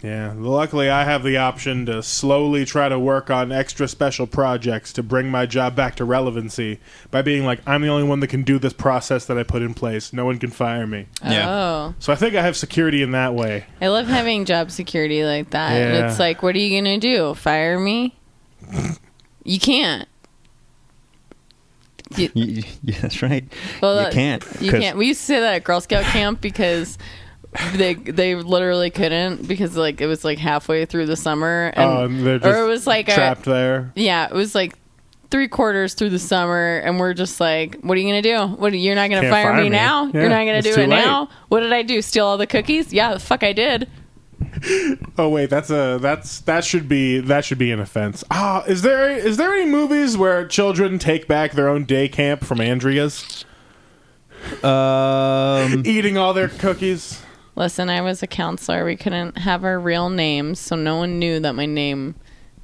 Yeah, luckily I have the option to slowly try to work on extra special projects to bring my job back to relevancy by being like, I'm the only one that can do this process that I put in place. No one can fire me. Oh. So I think I have security in that way. I love having job security like that. And Yeah. it's like, what are you going to do? Fire me? You can't. Yeah, that's right. Well, you can't. You 'cause- can't. We used to say that at Girl Scout camp because they literally couldn't because like it was like halfway through the summer and And they're just or it was like trapped there. yeah, it was like 3/4 through the summer, and we're just like, what are you going to do? You're not going to Can't fire fire me me. now? Yeah, You're not going it's to do too it late. now? What did I do? Steal all the cookies? Yeah, the fuck I did. Oh wait, that should be an offense. Is there any movies where children take back their own day camp from Andrea's, eating all their cookies? Listen, I was a counselor. We couldn't have our real names, so no one knew that my name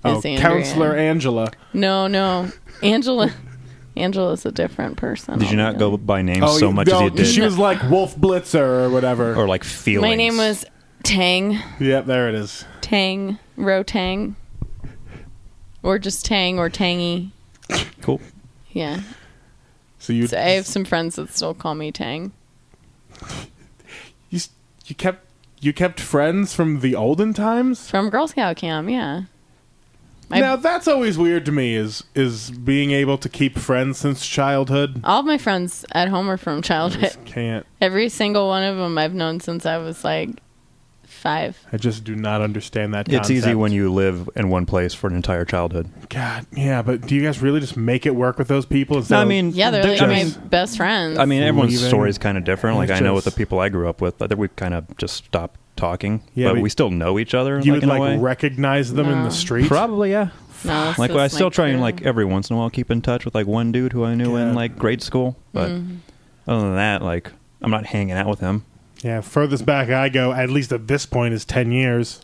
is Andrea. Counselor Angela. No. Angela's a different person. Did you not go by names so much as you did? She was like Wolf Blitzer or whatever. Or like feelings. My name was Tang. Yep, there it is. Tang. Rotang. Or just Tang or Tangy. Cool. Yeah. So I have some friends that still call me Tang. You kept friends from the olden times? From Girl Scout camp, yeah. Now that's always weird to me is being able to keep friends since childhood. All of my friends at home are from childhood. Just can't. Every single one of them I've known since I was like 5. I just do not understand that concept. It's easy when you live in one place for an entire childhood. God, yeah, but do you guys really just make it work with those people? No, I mean, Yeah, they're like my best friends. I mean, everyone's Leaving. story is kind of different. Like, It's I know with the just- people I grew up with, I think we kind of just stopped talking. Yeah, but but we still know each other. you like, would in a way. like recognize them in No. the street? Probably, yeah. No, it's Like, just, I still try and true. like every once in a while keep in touch with like one dude who I knew Yeah. in like grade school. But other than that, like, I'm not hanging out with him. Yeah, furthest back I go, at least at this point, is 10 years.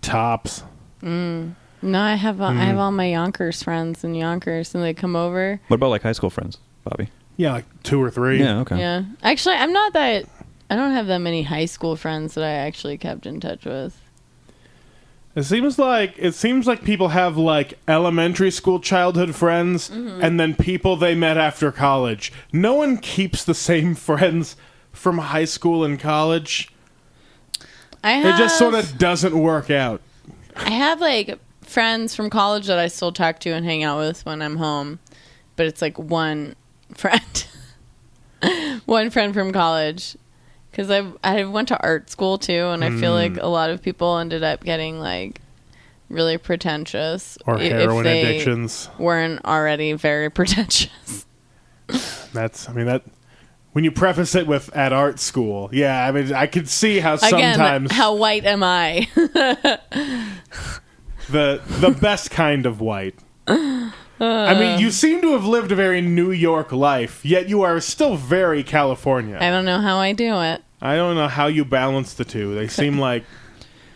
Tops. No, I have all my Yonkers friends in Yonkers, and they come over. What about like high school friends, Bobby? Yeah, like 2 or 3. Yeah, okay. Yeah, actually, I don't have that many high school friends that I actually kept in touch with. It seems like people have like elementary school childhood friends and then people they met after college. No one keeps the same friends from high school and college. It just sort of doesn't work out. I have like friends from college that I still talk to and hang out with when I'm home, but it's like one friend, one friend from college. Because I went to art school too, and I feel like a lot of people ended up getting like really pretentious Or heroin if they addictions. weren't already very pretentious. That when you preface it with at art school, yeah, I mean I could see how sometimes Again, how white am I? the best kind of white. I mean, you seem to have lived a very New York life, yet you are still very California. I don't know how I do it. I don't know how you balance the two. They seem like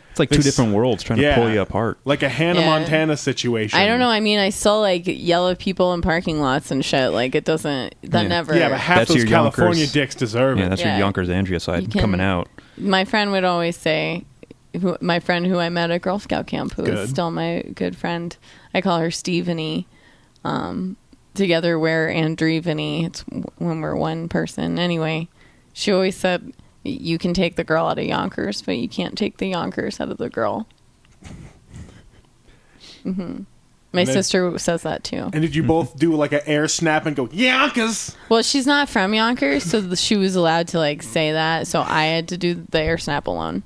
It's like two different worlds trying to pull you apart. like a Hannah Yeah. Montana situation. I don't know. I mean, I still like yell at people in parking lots and shit. Like it doesn't. That Yeah. never. Yeah, but half That's those your California Yonkers. dicks deserve Yeah, it. that's Yeah. your Yonkers Andrea side You can- coming out. My friend would always say, my friend who I met at Girl Scout camp, who Good. is still my good friend, I call her Stephanie. Together we're Andrevany. It's when we're one person. Anyway, she always said, you can take the girl out of Yonkers, but you can't take the Yonkers out of the girl. My And then- sister says that too. And did you both do like an air snap and go Yonkers? Well, she's not from Yonkers, so she was allowed to like say that. So I had to do the air snap alone.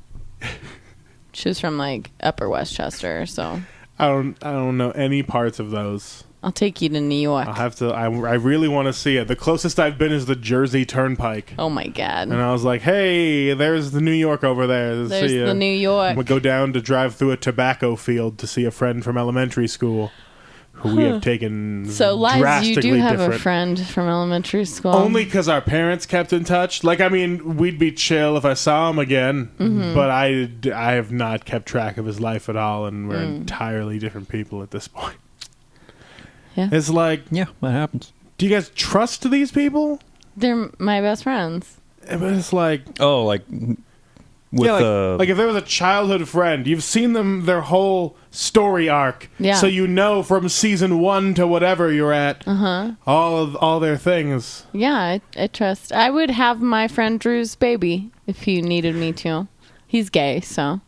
She was from like Upper Westchester, so I don't know any parts of those. I'll take you to New York. I'll have to. I really want to see it. The closest I've been is the Jersey Turnpike, Oh my god. and I was like, "Hey, there's the New York over there." There's the New York. We'll go down to drive through a tobacco field to see a friend from elementary school, who we have taken. So, Liz, you drastically do have different. a friend from elementary school. Only because our parents kept in touch. Like, I mean, we'd be chill if I saw him again, Mm-hmm. but I have not kept track of his life at all, and we're entirely different people at this point. Yeah. It's like, Yeah, that happens. do you guys trust these people? They're my best friends. But it's like, Oh, like with yeah, like if there was a childhood friend, you've seen them their whole story arc, Yeah. so you know from season 1 to whatever you're at, all their things. Yeah, I trust. I would have my friend Drew's baby if he needed me to. He's gay, so.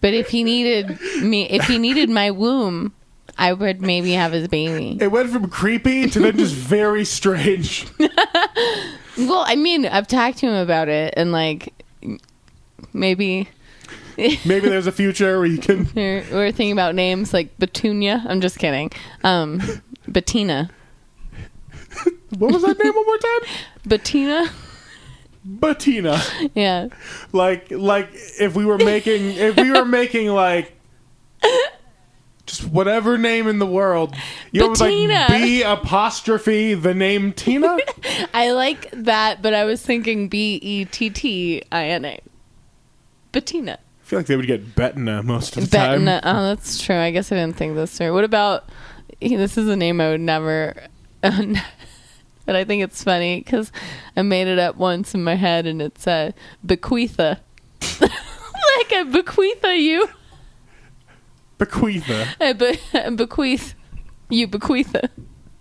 But if he needed my womb, I would maybe have his baby. It went from creepy to then just very strange. Well, I mean, I've talked to him about it, and like, maybe Maybe there's a future where you can. We're thinking about names like Petunia. I'm just kidding. Bettina. What was that name one more time? Bettina. Bettina. Yeah. Like if we were making like just whatever name in the world. You know, Bettina. like B apostrophe the name Tina. I like that, but I was thinking Bettina. Bettina. I feel like they would get Bettina most of the time. Bettina. Oh, that's true. I guess I didn't think this through. What about? This is a name I would never. But I think it's funny because I made it up once in my head, and it's bequeatha. Like I bequeatha you. Bequeatha. I bequeath you bequeatha.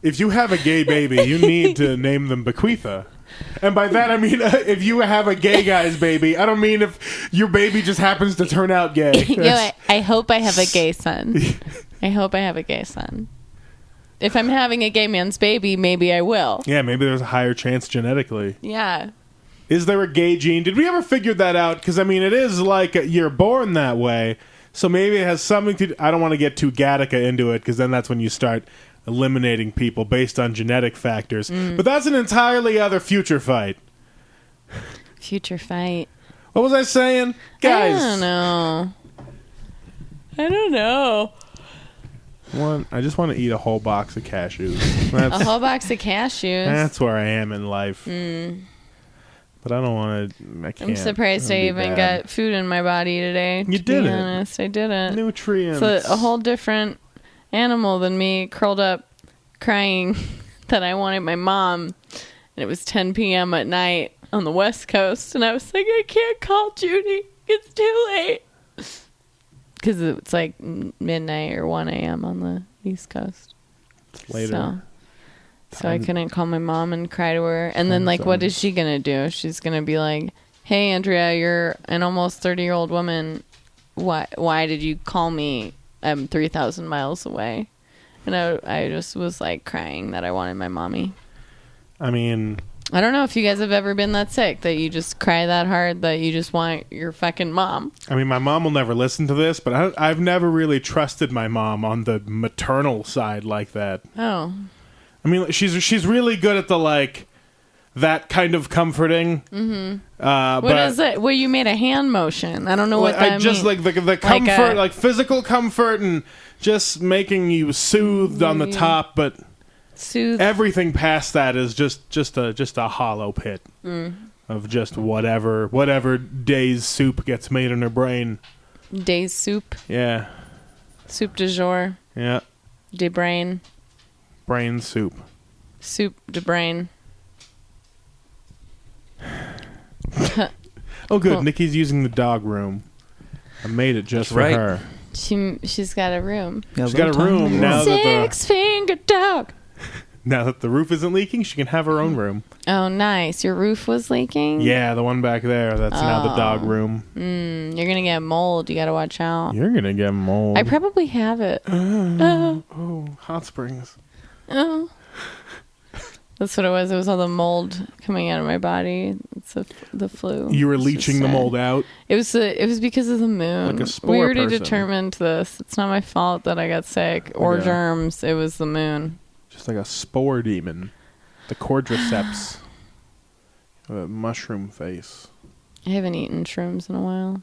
If you have a gay baby, you need to name them Bequeatha. And by that I mean if you have a gay guy's baby. I don't mean if your baby just happens to turn out gay. I hope I have a gay son. I hope I have a gay son. If I'm having a gay man's baby, maybe I will. Yeah, maybe there's a higher chance genetically. Yeah. Is there a gay gene? Did we ever figure that out? Because, I mean, it is like you're born that way. So maybe it has something to... I don't want to get too Gattaca into it, because then that's when you start eliminating people based on genetic factors. But that's an entirely other future fight. Future fight. What was I saying? Guys. I don't know. I just want to eat a whole box of cashews. A whole box of cashews. That's where I am in life. But I don't want to... I can't. I'm surprised I even got food in my body today. You didn't. To be honest, I didn't. Nutrients. It's a whole different animal than me, curled up, crying that I wanted my mom. And it was 10 p.m. at night on the West Coast, and I was like, I can't call Judy. It's too late. Because it's like midnight or 1 a.m. on the East Coast. It's later. So I couldn't call my mom and cry to her. And then, like, what is she going to do? She's going to be like, hey, Andrea, you're an almost 30-year-old woman. Why did you call me? I'm 3,000 miles away. And I just was, like, crying that I wanted my mommy. I mean... I don't know if you guys have ever been that sick, that you just cry that hard, that you just want your fucking mom. I mean, my mom will never listen to this, but I've never really trusted my mom on the maternal side like that. Oh. I mean, she's really good at the, like, that kind of comforting. Mm-hmm. What is it? Well, you made a hand motion. I don't know what that means. Just, like, the comfort, like physical comfort and just making you soothed on the top, but... Soothe. Everything past that is just a hollow pit of just whatever day's soup gets made in her brain. Day's soup. Yeah. Soup du jour. Yeah. De brain. Brain soup. Soup de brain. Oh, good. Cool. Nikki's using the dog room. I made it just That's for right. her. She's got a room. Yeah, She's got a room now that Six-finger dog. the roof isn't leaking. She can have her own room. Oh, nice. Your roof was leaking? Yeah, the one back there. That's now the dog room. You're going to get mold. You got to watch out. You're gonna get mold. I probably have it. Oh, hot springs. Oh. That's what it was. It was all the mold coming out of my body. It's the flu. You were It's leaching just the sad. mold out. It was because of the moon. Like a spore we already person. determined this. It's not my fault that I got sick or Yeah. germs. It was the moon. Just like a spore demon. The cordyceps. A mushroom face. I haven't eaten shrooms in a while.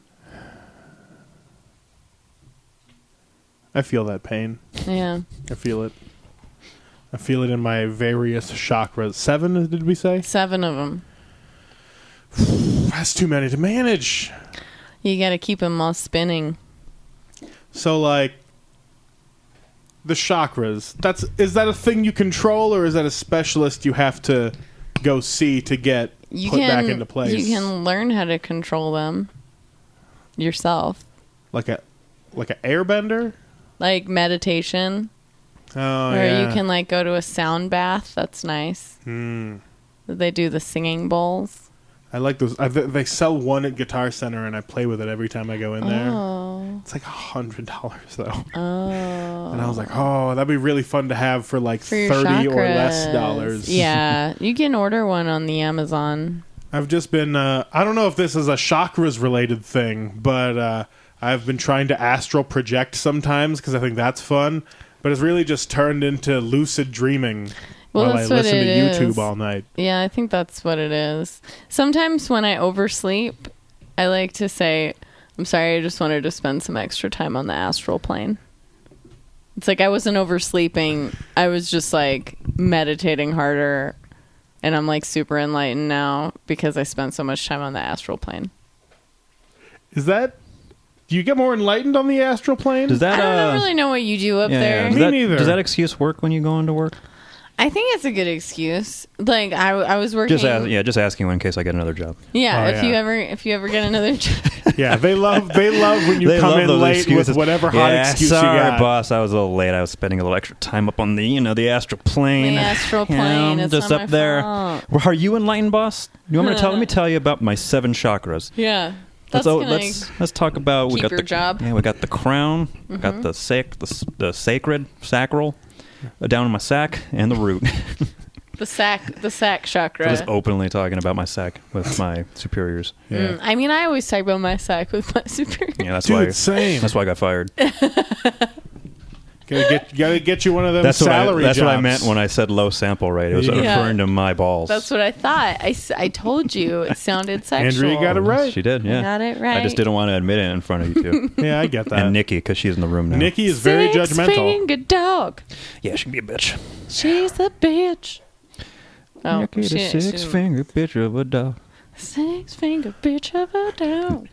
I feel that pain. Yeah. I feel it. I feel it in my various chakras. 7, did we say? 7 of them. That's too many to manage. You got to keep them all spinning. So, like, the chakras. Is that a thing you control, or is that a specialist you have to go see to get put back into place? You can learn how to control them yourself. Like a airbender? Like meditation. Oh, Or yeah. you can like go to a sound bath. That's nice. They do the singing bowls. I like those. They sell one at Guitar Center, and I play with it every time I go in there. Oh. It's like $100 though. Oh. And I was like, oh, that'd be really fun to have for like For your 30 or less chakras. dollars. Yeah. You can order one on the Amazon. I've just been, I don't know if this is a chakras related thing, but I've been trying to astral project sometimes because I think that's fun, but it's really just turned into lucid dreaming while I listen to YouTube all night. Yeah, I think that's what it is. Sometimes when I oversleep, I like to say, I'm sorry, I just wanted to spend some extra time on the astral plane. It's like I wasn't oversleeping. I was just like meditating harder, and I'm like super enlightened now because I spent so much time on the astral plane. Do you get more enlightened on the astral plane? Does that, I don't really know what you do up there. Me neither. Does that excuse work when you go into work? I think it's a good excuse. Like I was working. Just asking in case I get another job. Yeah, Oh, if you ever get another job. Yeah, they love when you come in late with whatever hot excuse you got. Boss, I was a little late. I was spending a little extra time up on the astral plane. The astral plane. I'm it's just not up my there. fault. Well, are you enlightened, boss? You want me to let me tell you about my 7 chakras? Yeah. Let's talk about keep your job. Yeah, we got the crown, we got the sacred sacral down in my sack, and the root. The sack chakra. I was openly talking about my sack with my superiors. Yeah. I mean, I always talk about my sack with my superiors. Yeah, Same. That's why I got fired. Gotta get you one of them That's salary what I jobs. meant when I said low sample rate. It was Yeah. referring to my balls. That's what I thought. I told you it sounded sexual. Andrea got it right. She did, yeah. I got it right. I just didn't want to admit it in front of you two. Yeah, I get that. And Nikki, because she's in the room now. Nikki is very judgmental. Six-fingered dog. Yeah, she can be a bitch. She's a bitch. Oh, Nikki, the six-finger bitch of a dog. 6-finger bitch of a dog.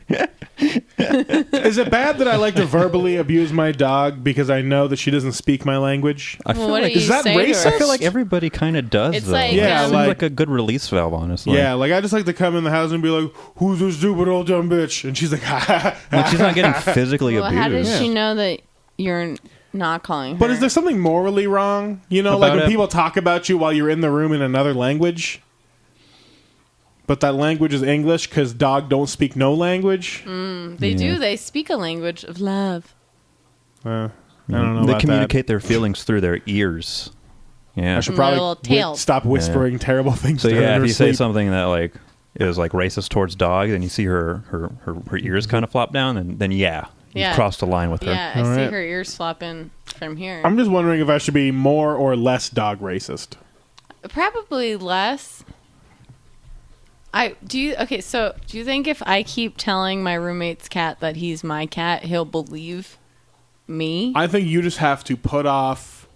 Is it bad that I like to verbally abuse my dog because I know that she doesn't speak my language? I feel what like do you is that say to racist? her? I feel like everybody kind of does, It's though. like, Yeah, um, Seems like- like a good release valve, honestly. Yeah, like I just like to come in the house and be like, "Who's this stupid old dumb bitch?" And she's like, "Ha ha." Like, she's not getting physically Well, how abused. does she know that you're not calling her? But is there something morally wrong? You know, like About when it? people talk about you while you're in the room in another language, but that language is English because dog don't speak no language. They do. They speak a language of love. I don't know They about communicate their feelings through their ears. Yeah. I should And their probably little tails. stop whispering terrible things So to her yeah, in if her you say sleep. something that like is like racist towards dogs, and you see her ears kind of flop down, then yeah, you Yeah. crossed the line with her. Yeah, I All see right. her ears flopping from here. I'm just wondering if I should be more or less dog racist. Probably less. So do you think if I keep telling my roommate's cat that he's my cat, he'll believe me? I think you just have to put off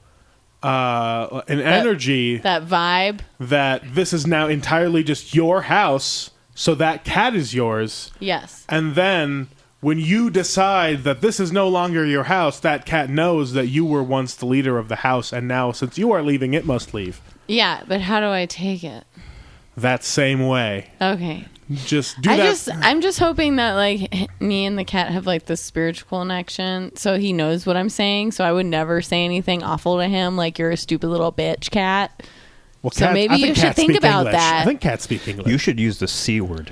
an energy That vibe? that this is now entirely just your house, so that cat is yours. Yes. And then when you decide that this is no longer your house, that cat knows that you were once the leader of the house, and now since you are leaving, it must leave. Yeah, but how do I take it? That same way. Okay. Just do that. I'm just hoping that like me and the cat have like this spiritual connection, so he knows what I'm saying. So I would never say anything awful to him, like "you're a stupid little bitch, cat." Well, So maybe I think you should cats think speak about English. that. I think cats speak English. You should use the C word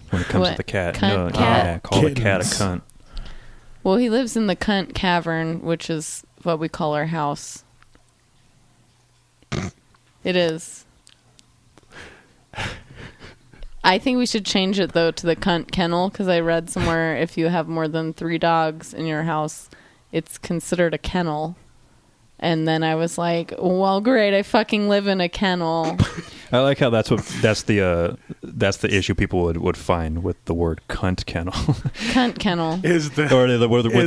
when it comes What? to the cat. Cunt cat? Yeah, call the cat a Kittens. cunt. Well, he lives in the Cunt Cavern, which is what we call our house. It is. I think we should change it though to the Cunt Kennel, because I read somewhere if you have more than 3 dogs in your house, it's considered a kennel. And then I was like, well, great, I fucking live in a kennel. I like how that's the issue people would find with the word cunt kennel. Cunt Kennel. Is the Or Is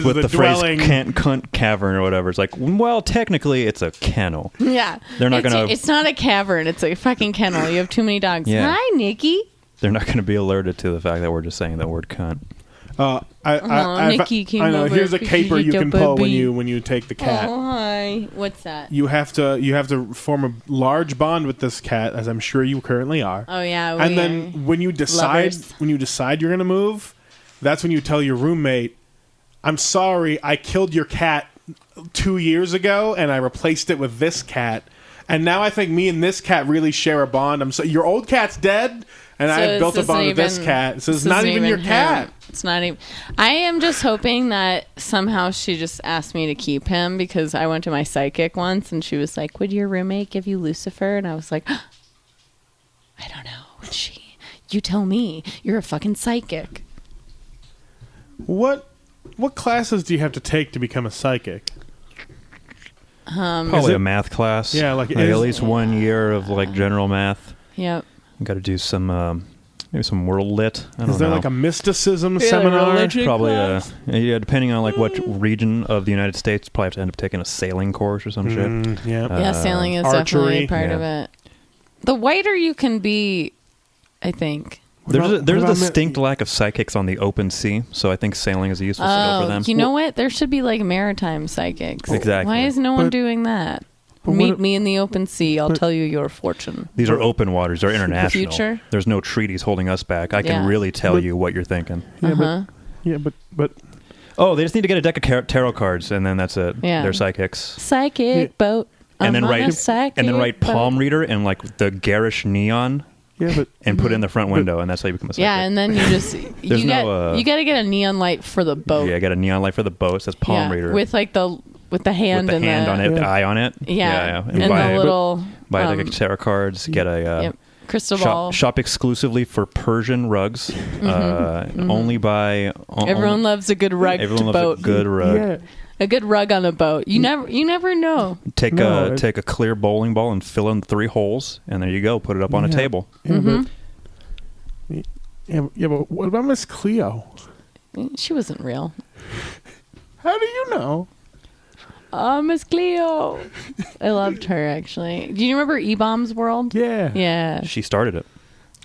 with the the phrase dwelling- cunt cavern or whatever. It's like, well, technically it's a kennel. Yeah. They're not gonna- It's not a cavern, it's a fucking kennel. You have too many dogs. Yeah. Hi, Nikki. They're not going to be alerted to the fact that we're just saying the word cunt. Nikki came I know. over Here's a 'cause caper she you got can pull baby. when you take the cat. Oh, hi. What's that? You have to form a large bond with this cat, as I'm sure you currently are. Oh, yeah. And then when you decide lovers. you're gonna move, that's when you tell your roommate, "I'm sorry, I killed your cat 2 years ago, and I replaced it with this cat, and now I think me and this cat really share a bond. Your old cat's dead, and I built a bond with this cat. So it's not even your cat." It's not even. I am just hoping that somehow she just asked me to keep him, because I went to my psychic once and she was like, "Would your roommate give you Lucifer?" And I was like, "I don't know. Would she? You tell me. You're a fucking psychic." What what classes do you have to take to become a psychic? Probably a math class. Yeah, like at least 1 year of like general math. Yep. Got to do some maybe some world lit. I don't Is there know. like a mysticism seminar? Probably yeah, depending on like what region of the United States, probably have to end up taking a sailing course or some shit. Yeah. Sailing is archery. definitely part of it. The whiter you can be, I think. There's a What about distinct lack of psychics on the open sea, so I think sailing is a useful skill for them. You know what? There should be like maritime psychics. Exactly. Why is no one doing that? Meet me in the open sea. I'll tell you your fortune. These are open waters. They're international. Future? There's no treaties holding us back. I can really tell you what you're thinking. Yeah, but Oh, they just need to get a deck of tarot cards, and then that's it. Yeah. They're psychics. Psychic boat. And then write boat. palm reader in like the garish neon, and put it in the front window, and that's how you become a psychic. Yeah, and then you just you got to get a neon light for the boat. Yeah, get a neon light for the boat. It says palm reader with like the hand with the hand on it, the eye on it. Yeah, And and the little buy like tarot cards. Get a crystal ball. Shop exclusively for Persian rugs. Only buy. Everyone loves a good rug. Everyone to loves boat. a good rug. yeah. A good rug on a boat. You never know. Take a clear bowling ball and fill in 3 holes, and there you go. Put it up on a table. Yeah, but what about Miss Cleo? She wasn't real. How do you know? Oh, Miss Cleo. I loved her, actually. Do you remember E-Bomb's World? Yeah. Yeah. She started it.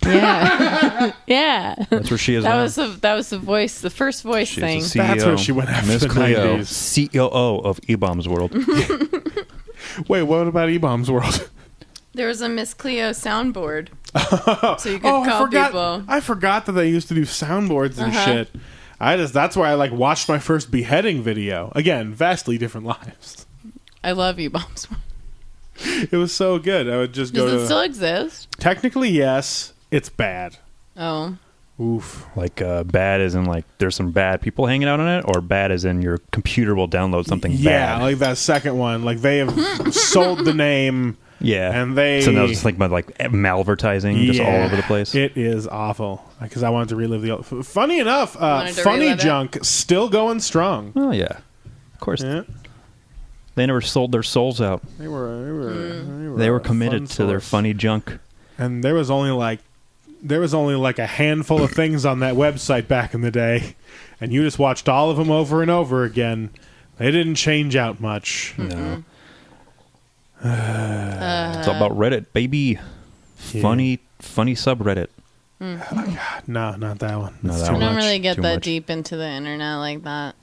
Yeah. Yeah. That's where she is now. That was the voice, the first voice She's thing. the CEO, That's where she went after Miss the Cleo, 90s. COO of E-Bomb's World. Wait, what about E-Bomb's World? There was a Miss Cleo soundboard. So you could I forgot, people. I forgot that they used to do soundboards and shit. That's why I like watched my first beheading video. Again, vastly different lives. I love E-Bomb's World. It was so good. I would just go Does to... it still exist? Technically, yes. It's bad. Oh. Oof. Like bad as in like there's some bad people hanging out on it, or bad as in your computer will download something Yeah, bad. like that second one. Like they have sold the name. Yeah, And they... So now it's just like malvertising just all over the place. It is awful. Because I wanted to relive the old... Funny enough, Wanted to Funny relive it? Junk still going strong. Oh yeah, of course. Yeah. They never sold their souls out. They were They were a committed fun to their source. funny junk. And there was only like a handful of things on that website back in the day, and you just watched all of them over and over again. They didn't change out much. No. It's all about Reddit, baby. Funny subreddit. No, not that one. No, That's that too I one. don't much. really get Too that much. deep into the internet like that.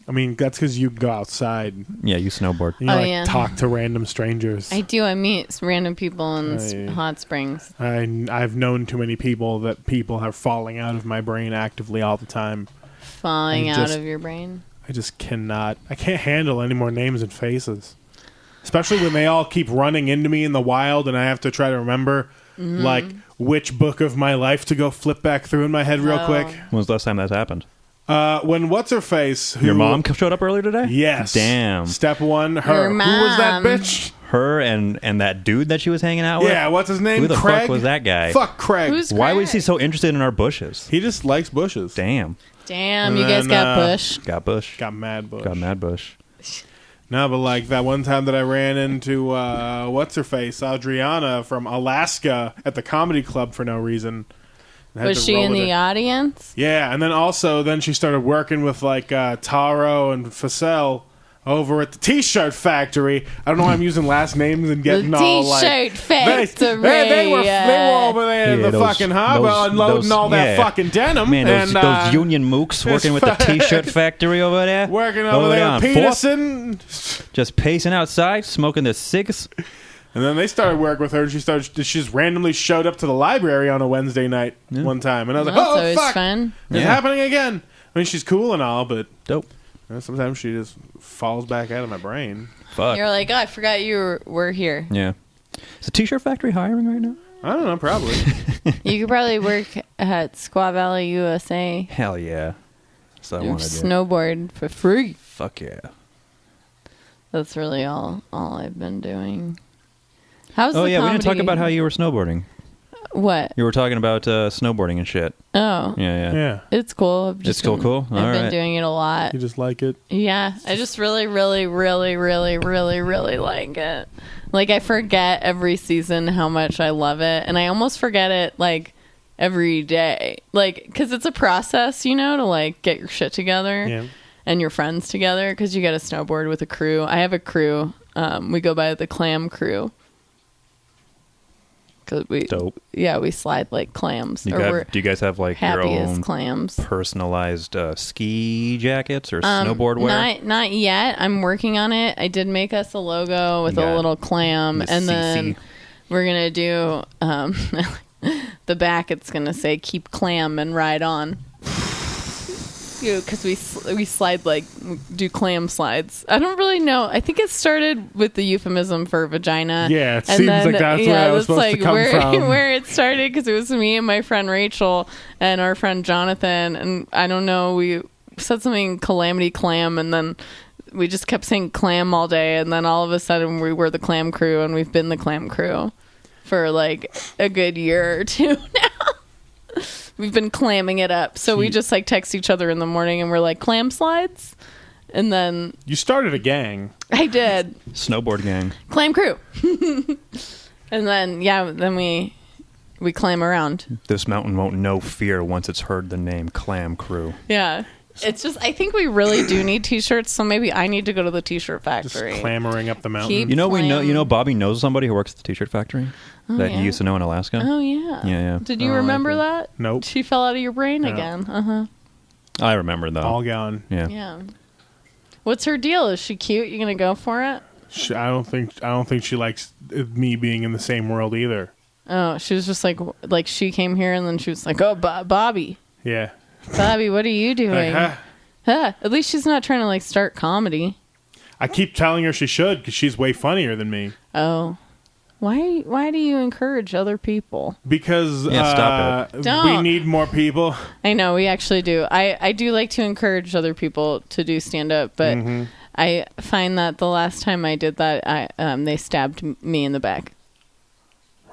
I mean, that's because you go outside. Yeah, you snowboard. You Oh, talk to random strangers. I do. I meet random people in I- hot springs. I've known too many people that people are falling out of my brain actively all the time. Falling I out just- of your brain. I just cannot. I can't handle any more names and faces. Especially when they all keep running into me in the wild and I have to try to remember like which book of my life to go flip back through in my head real Oh. quick. When was the last time that's happened? When what's her face? Your mom showed up earlier today? Yes. Damn. Step one, her. Your Who was that mom. bitch? Her and that dude that she was hanging out with? Yeah, what's his name? Who the Craig? fuck was that guy? Fuck Craig. Who's Why was he Craig? so interested in our bushes? He just likes bushes. Damn. Damn, And you guys then, got Bush. Got bush. Got mad bush. Got mad bush. No, but like that one time that I ran into what's her face, Adriana from Alaska at the comedy club for no reason. I had Was to she roll in with the her. audience? Yeah, and then she started working with like Taro and Facel over at the T-shirt factory. I don't know why I'm using last names and getting The all like T-shirt factory. They were over there in Yeah, the those- fucking harbor those- unloading those- all that yeah. fucking denim. Man, those, and, those union mooks working with the T-shirt factory over there. working over there on with Fourth, Peterson. just pacing outside, smoking their cigs. And then they started work with her. She just randomly showed up to the library on a Wednesday night one time, and I was like, That's "Oh always fuck, fun. it's Yeah. happening again." I mean, she's cool and all, but Dope. sometimes she just falls back out of my brain. Fuck. You're like, oh, I forgot you were here. Yeah. Is the T-shirt factory hiring right now? I don't know, probably. You could probably work at Squaw Valley, USA. Hell yeah. That's what I want to do. Snowboard for free. Fuck yeah. That's really all I've been doing. How's Oh the yeah, we didn't talk comedy- about how you were snowboarding. What? You were talking about snowboarding and shit. Oh. Yeah. Yeah. It's cool. It's still cool? I've All been right. doing it a lot. You just like it? Yeah. I just really, really, really, really, really, really like it. Like, I forget every season how much I love it. And I almost forget it, like, every day. Like, because it's a process, you know, to, like, get your shit together. Yeah. And your friends together. Because you got to snowboard with a crew. I have a crew. We go by the Clam Crew. Cause we slide like clams. Do you guys have like your happy as own clams. personalized ski jackets or snowboard wear? Not yet. I'm working on it. I did make us a logo with a little clam, the and CC. then we're gonna do the back. It's gonna say "Keep clam and ride on." Because we slide like do clam slides. I don't really know. I think it started with the euphemism for vagina. Yeah, it seems like that's where I was supposed to come from. Where it started, because it was me and my friend Rachel and our friend Jonathan, and I don't know. We said something calamity clam, and then we just kept saying clam all day, and then all of a sudden we were the Clam Crew, and we've been the Clam Crew for like a good year or two now. We've been clamming it up. So we just like text each other in the morning and we're like, clam slides? And then You started a gang. I did. Snowboard gang. Clam Crew. And then, then we clam around. This mountain won't know fear once it's heard the name Clam Crew. Yeah. It's just, I think we really do need t-shirts. So maybe I need to go to the t-shirt Just factory. clambering up the mountain. Keep- You know, Clam. Bobby knows somebody who works at the t-shirt factory that yeah. he used to know in Alaska. Oh, yeah. Yeah. Did you Oh, I remember like that? Nope. She fell out of your brain No. again. Uh-huh. I remember though. All gone. Yeah. Yeah. What's her deal? Is she cute? You gonna go for it? I don't think she likes me being in the same world either. Oh, she was just like she came here and then she was like, oh, Bobby, Yeah. what are you Like, doing? At least she's not trying to like start comedy. I keep telling her she should because she's way funnier than me. Oh, why do you encourage other people? Because stop we Don't. need more people. I know we actually do. I do like to encourage other people to do stand up, but I find that the last time I did that, they stabbed me in the back.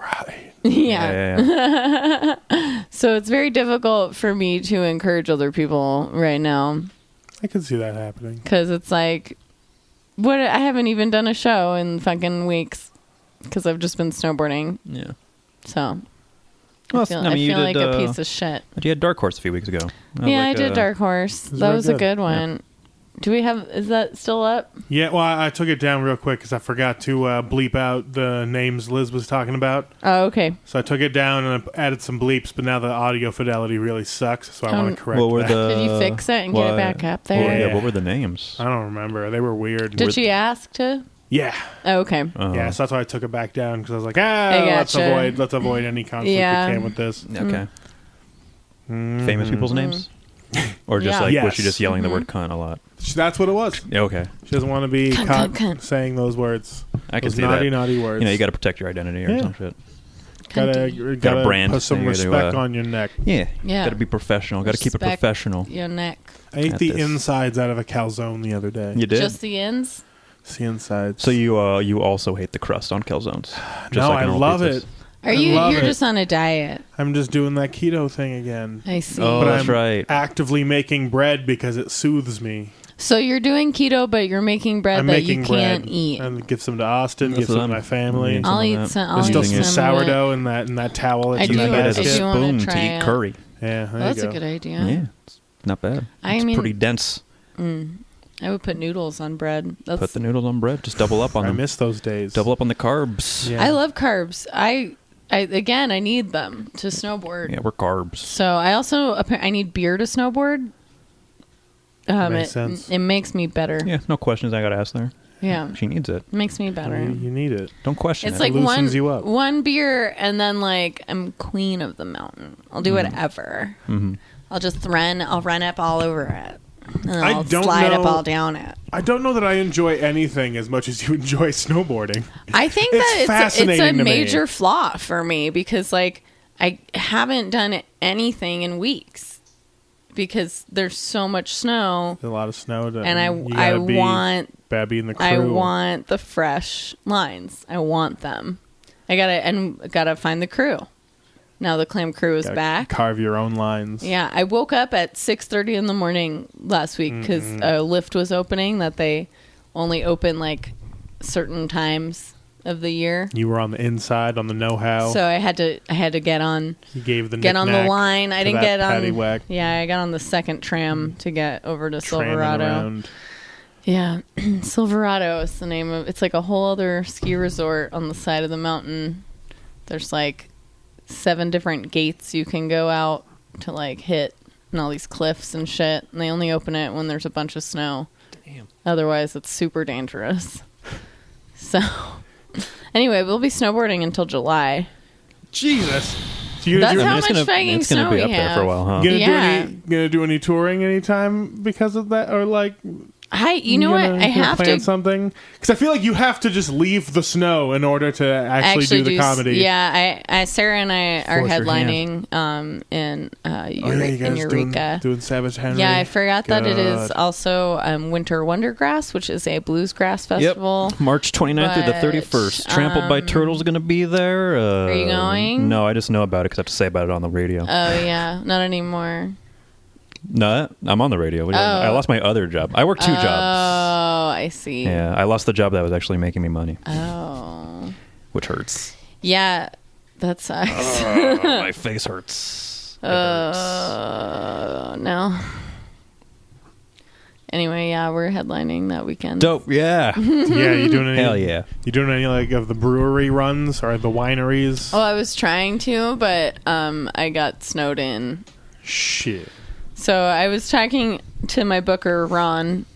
Right. Yeah. So it's very difficult for me to encourage other people right now. I could see that happening. Because it's like, I haven't even done a show in fucking weeks because I've just been snowboarding. Yeah. So Well, I feel you like did, a piece of shit. But you had Dark Horse a few weeks ago. I did Dark Horse. was That very was a good. good one. Is that still up? Yeah, well, I took it down real quick because I forgot to bleep out the names Liz was talking about. Oh, okay. So I took it down and I added some bleeps, but now the audio fidelity really sucks, so I want to correct What were that. Did you fix it and get it back up there? Yeah. What were the names? I don't remember. They were weird. Did she ask to? Yeah. Oh, okay. Yeah, so that's why I took it back down because I was like, I gotcha. let's avoid any conflict Yeah. we can with this. Okay. Famous people's names? Or just Yeah. like, Yes. was she just yelling the word cunt a lot? That's what it was. Yeah, okay. She doesn't want to be Cunt, caught cunt, cunt. saying those words. I can Those see naughty, that. naughty words. You know, you got to protect your identity or Yeah. some shit. Gotta brand put some thing or do, respect on your neck. Yeah. Yeah. Got to be professional. Got to keep it Respect professional. Your neck. I ate At the this. insides out of a calzone the other day. You did? Just the ends? It's the insides. So you also hate the crust on calzones? Just no, like I normal love pizzas? it. Are I you? love You're it. just on a diet. I'm just doing that keto thing again. I see. Oh, But that's I'm right. actively making bread because it soothes me. So you're doing keto, but you're making bread I'm that making you can't bread eat. and give some to Austin, That's give some what to I'm- my family. Mm. I'll some of eat that. some. I'll There's still eat some some of it. sourdough in that towel I that's in do- the Use that as I a basket. do wanna spoon try to eat it. curry. Yeah, there That's you go. a good idea. Yeah. It's not bad. I It's mean- pretty dense. I would put noodles on bread. Put the noodles on bread. Just double up on I them. miss those days. Double up on the carbs. Yeah. I love carbs. I need them to snowboard. Yeah, we're carbs. So I need beer to snowboard. Makes sense. It makes me better. Yeah, no questions I got to ask there. Yeah. She needs it. It makes me better. You need it. Don't question It's it. like loosens you up. one beer, and then like I'm queen of the mountain. I'll do whatever. I'll just run. I'll run up all over it, and then I I'll don't slide up know- all down it. I don't know that I enjoy anything as much as you enjoy snowboarding. I think It's that it's a fascinating to me. major flaw for me because like I haven't done anything in weeks because there's so much snow, There's a lot of snow, and you I gotta be want Babby and the crew. I want the fresh lines. I want them. I gotta find the crew. now the clam crew is Gotta back. Carve your own lines. Yeah, I woke up at 6:30 in the morning last week because a lift was opening that they only open like certain times of the year. You were on the inside on the know-how. So I had to get on. You gave the Get on the knick-knack line. I to didn't that get on. paddywhack, Yeah, I got on the second tram to get over to tramming Silverado. around. Yeah, Silverado is the name of. It's like a whole other ski resort on the side of the mountain. There's like 7 different gates you can go out to like hit, and all these cliffs and shit. And they only open it when there's a bunch of snow. Damn. Otherwise, it's super dangerous. So, anyway, we'll be snowboarding until July. Jesus. So you That's gonna do, how it's much gonna, fucking it's gonna snow be we up there for a have. while, huh? Yeah. gonna do any touring anytime because of that, or like You know what? I have plan to something because I feel like you have to just leave the snow in order to actually do the comedy. Yeah, Sarah and I are Force your headlining in You guys Eureka. doing Savage Henry. Yeah, I forgot that it is Good. also Winter Wondergrass, which is a bluesgrass festival. Yep. March 29th through the But, 31st. Trampled by Turtles going to be there. Are you going? No, I just know about it because I have to say about it on the radio. Oh yeah, not anymore. No, I'm on the radio. I lost my other job. I work 2 jobs. Oh, I see. Yeah, I lost the job that was actually making me money, Oh, which hurts. yeah, that sucks. My face hurts. It hurts. No. Anyway, yeah, we're headlining that weekend. Dope, yeah. Yeah, you doing any? Hell yeah. You doing any like of the brewery runs or the wineries? Oh, I was trying to, but I got snowed in. Shit. So I was talking to my booker, Ron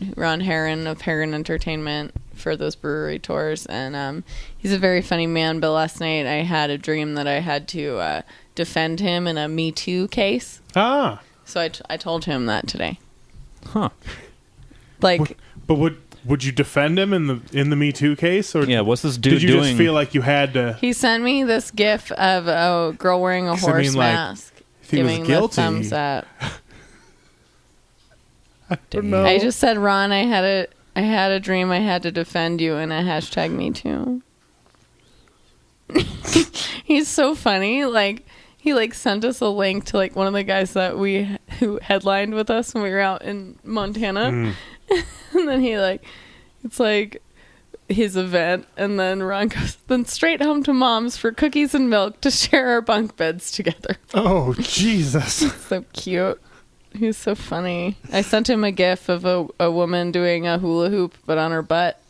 Heron of Heron Entertainment, for those brewery tours, and he's a very funny man. But last night I had a dream that I had to defend him in a Me Too case. Ah. So I told him that today. Huh. Like, But would you defend him in the Me Too case, or Yeah, what's this dude did you doing? just feel like you had to? he sent me this gif of a girl wearing a 'Cause I horse mean, like, mask, if he was giving the guilty- thumbs up. Damn. No. I just said, Ron, I had a dream I had to defend you, and a hashtag Me Too. He's so funny. Like, he like sent us a link to like one of the guys that who headlined with us when we were out in Montana, and then he like, it's like his event, and then Ron goes, then straight home to mom's for cookies and milk to share our bunk beds together. Oh Jesus! So cute. He's so funny. I sent him a gif of a woman doing a hula hoop, but on her butt.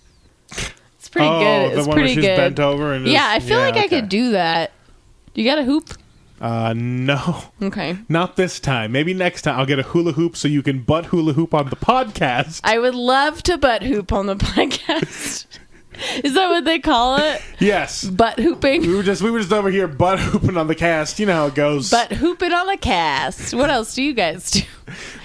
It's pretty good. It's the one pretty where she's good. bent over and Yeah, I feel like I okay. could do that. You got a hoop? No, Okay. not this time. Maybe next time I'll get a hula hoop so you can butt hula hoop on the podcast. I would love to butt hoop on the podcast. Is that what they call it? Yes. Butt hooping? We were just over here butt hooping on the cast. You know how it goes. Butt hooping on the cast. What else do you guys do?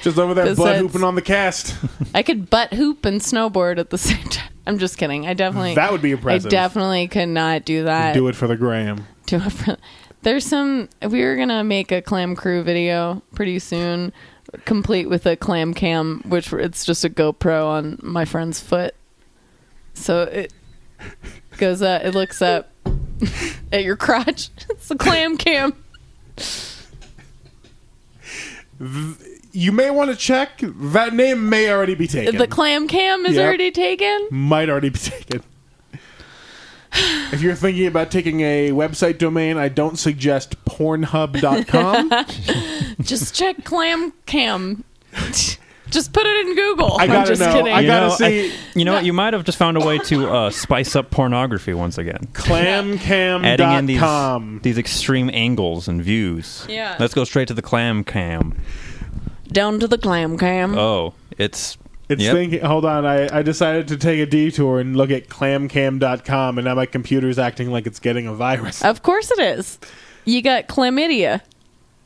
Just over there butt Besides- hooping on the cast. I could butt hoop and snowboard at the same time. I'm just kidding. That would be impressive. I definitely could not do that. Do it for the gram. Do it for, there's we were gonna make a clam crew video pretty soon, complete with a clam cam, which it's just a GoPro on my friend's foot, so it goes up, it looks up at your crotch. It's a clam cam. You may want to check. That name may already be taken. The clam cam is Yep. already taken. Might already be taken. If you're thinking about taking a website domain, I don't suggest Pornhub.com. Just check clam cam. Just put it in Google. I gotta I'm just know. kidding. I gotta see You know what? You might have just found a way to spice up pornography once again. clamcam.com. Adding in these extreme angles and views. Yeah. Let's go straight to the clam cam. Down to the clam cam. Oh, it's It's thinking. Hold on, I decided to take a detour and look at clamcam.com, and now my computer's acting like it's getting a virus. Of course it is. You got chlamydia.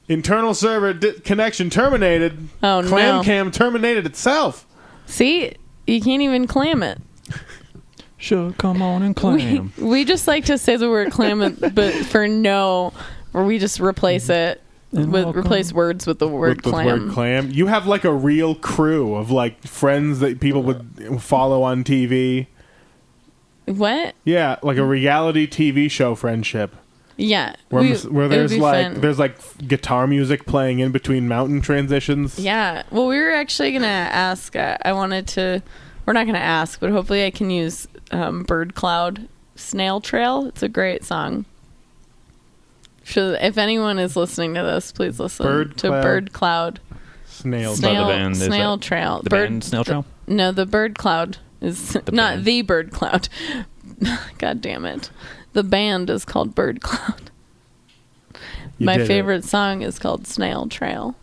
Internal server connection terminated. Oh, no. Clamcam terminated itself. See, you can't even clam it. Sure, come on and clam. We just like to say the word clam, but for no, or we just replace it with replace words with the word With the clam. word clam. You have like a real crew of like friends that people would follow on TV. What? Yeah, like a reality TV show friendship. Yeah. Where it would there's be like fun. there's like guitar music playing in between mountain transitions. Yeah. Well, we were actually going to ask. We're not going to ask, but hopefully I can use Bird Cloud Snail Trail. It's a great song. If anyone is listening to this, please listen to Bird Cloud Snail. By the band, is Snail that Trail. The band Snail Trail? No, the Bird Cloud is not band. the Bird Cloud. God damn it. The band is called Bird Cloud. My favorite song is called Snail Trail.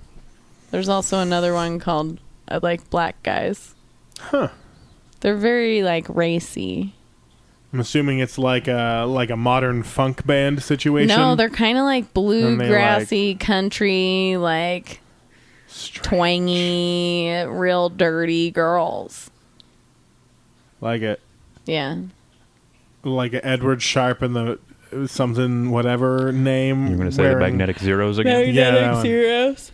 There's also another one called I Like Black Guys. Huh. They're very like racy. I'm assuming it's like a modern funk band situation. No, they're kind of like bluegrassy country, like twangy, real dirty girls. Like it. Yeah. Like a Edward Sharp and the something whatever name. You're going to say the Magnetic Zeros again? Magnetic Zeros.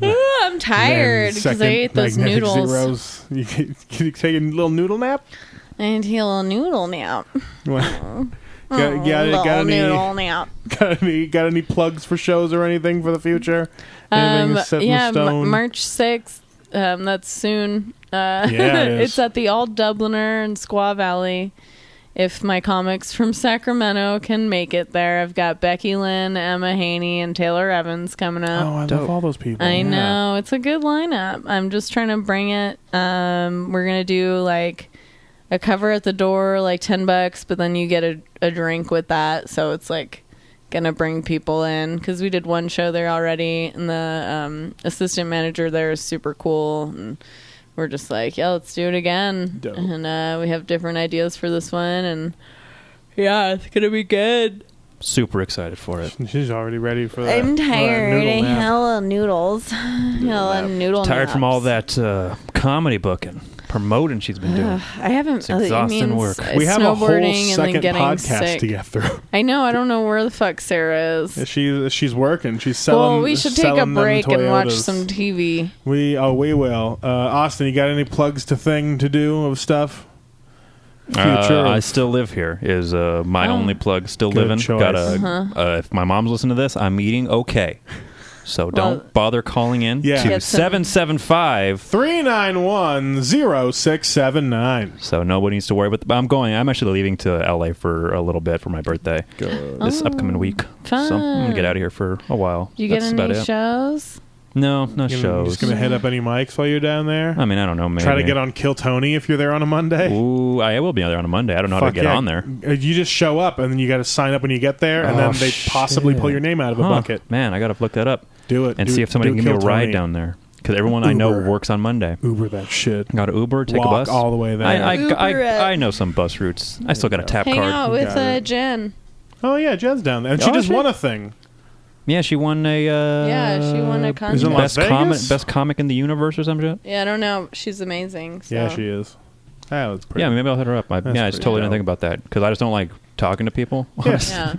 I'm tired because I ate those Magnetic noodles. Zeros. You take a little noodle nap? I ate a little noodle nap. Got Noodle nap. any plugs for shows or anything for the future? Anything set in stone? March 6th. That's soon. Yeah, it is. It's at the Old Dubliner in Squaw Valley. If my comics from Sacramento can make it there, I've got Becky Lynn, Emma Haney, and Taylor Evans coming up. Oh, I love all those people. I know. It's a good lineup. I'm just trying to bring it. We're going to do like a cover at the door, like $10, but then you get a drink with that. So it's like going to bring people in because we did one show there already, and the assistant manager there is super cool. And we're just like, yeah, let's do it again. Dope. And we have different ideas for this one. And yeah, it's going to be good. Super excited for it. She's already ready for that. I'm tired. noodle I nap. hella noodles. Hella noodle Tired from all naps. that comedy booking, promoting she's been doing. I haven't. It's exhausting work. We have a whole snowboarding and then second getting podcast sick. to get through. I know. I don't know where the fuck Sarah is. She's working. She's selling. Well, we should take a selling them break and watch Toyotas. some TV. We will. Austin, you got any plugs to do of stuff? Future. I still live here is my only plug. Still Good living. choice. Uh-huh. If my mom's listening to this, I'm eating okay. So don't bother calling in Yeah. to Get some- 775. 391-0679. So nobody needs to worry. But I'm actually leaving to LA for a little bit for my birthday this upcoming week. Fun. So I'm gonna get out of here for a while. Do you get That's about any it. shows? No You're shows. just gonna hit up any mics while you're down there. I mean, I don't know. Maybe Try to get on Kill Tony if you're there on a Monday. Ooh, I will be there on a Monday. I don't know how to Fuck get yeah. on there. You just show up and then you got to sign up when you get there, and Oh, then they possibly shit. pull your name out of a bucket. Man, I gotta look that up Do it and Do- see if somebody do can give me a Kill ride Tony. down there. Because everyone I know Uber. works on Monday. Uber that shit. Got to Uber, take Walk a bus all the way there. I know some bus routes. I still got a tap Hang card. out with Got it. Jen. Oh yeah, Jen's down there, and she Oh, just shit. won a thing. Yeah, she won a. Yeah, she won a Is it contest. Las Vegas? best comic in the universe or some shit. Yeah, I don't know. She's amazing. So. Yeah, she is. That was pretty. Yeah, maybe I'll hit her up. I just pretty totally didn't dope. think about that because I just don't like talking to people, honestly, Yeah.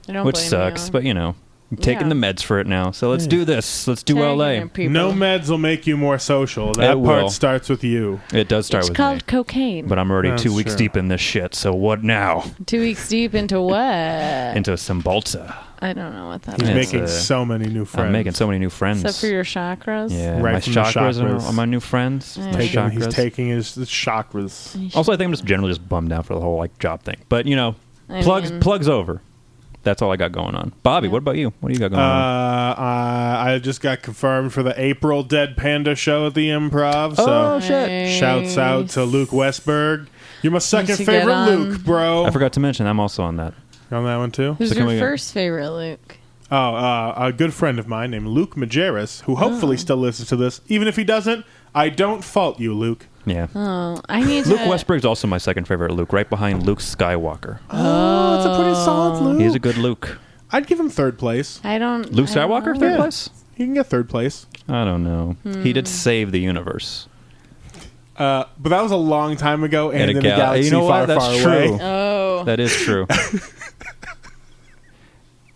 I don't which blame sucks. you. But I'm taking Yeah. the meds for it now. So let's do this. Let's do Tagging LA. your people. No meds will make you more social. That It part will. starts with you. It does start It's with called me. cocaine. But I'm already That's 2 weeks true. deep in this shit. So what now? 2 weeks deep into what? Into Cymbalta. I don't know what that He's is. It's, making so many new friends. I'm making so many new friends. Except for your chakras. Yeah, Right my from the chakras chakras. are my new friends. Yeah. My He's chakras. taking his chakras. Also, I think I'm just generally just bummed out for the whole job thing. But I plugs mean- plugs over. That's all I got going on. Bobby, what about you? What do you got going on? I just got confirmed for the April Dead Panda show at the Improv. So Nice. shouts out to Luke Westberg. You're my second should get favorite on. Luke, bro. I forgot to mention I'm also on that. You're on that one too. Who's So can your we- first favorite, Luke? A good friend of mine named Luke Majerus, who hopefully still listens to this. Even if he doesn't, I don't fault you, Luke. Yeah. Oh, I need Luke to. Westberg's also my second favorite Luke, right behind Luke Skywalker. Oh, it's a pretty solid Luke. He's a good Luke. I'd give him third place. I don't. Luke I don't Skywalker, know. third Yeah. place? He can get third place. I don't know. He did save the universe. But that was a long time ago, and in a galaxy You know far, what? That's far true. away. Oh. That is true.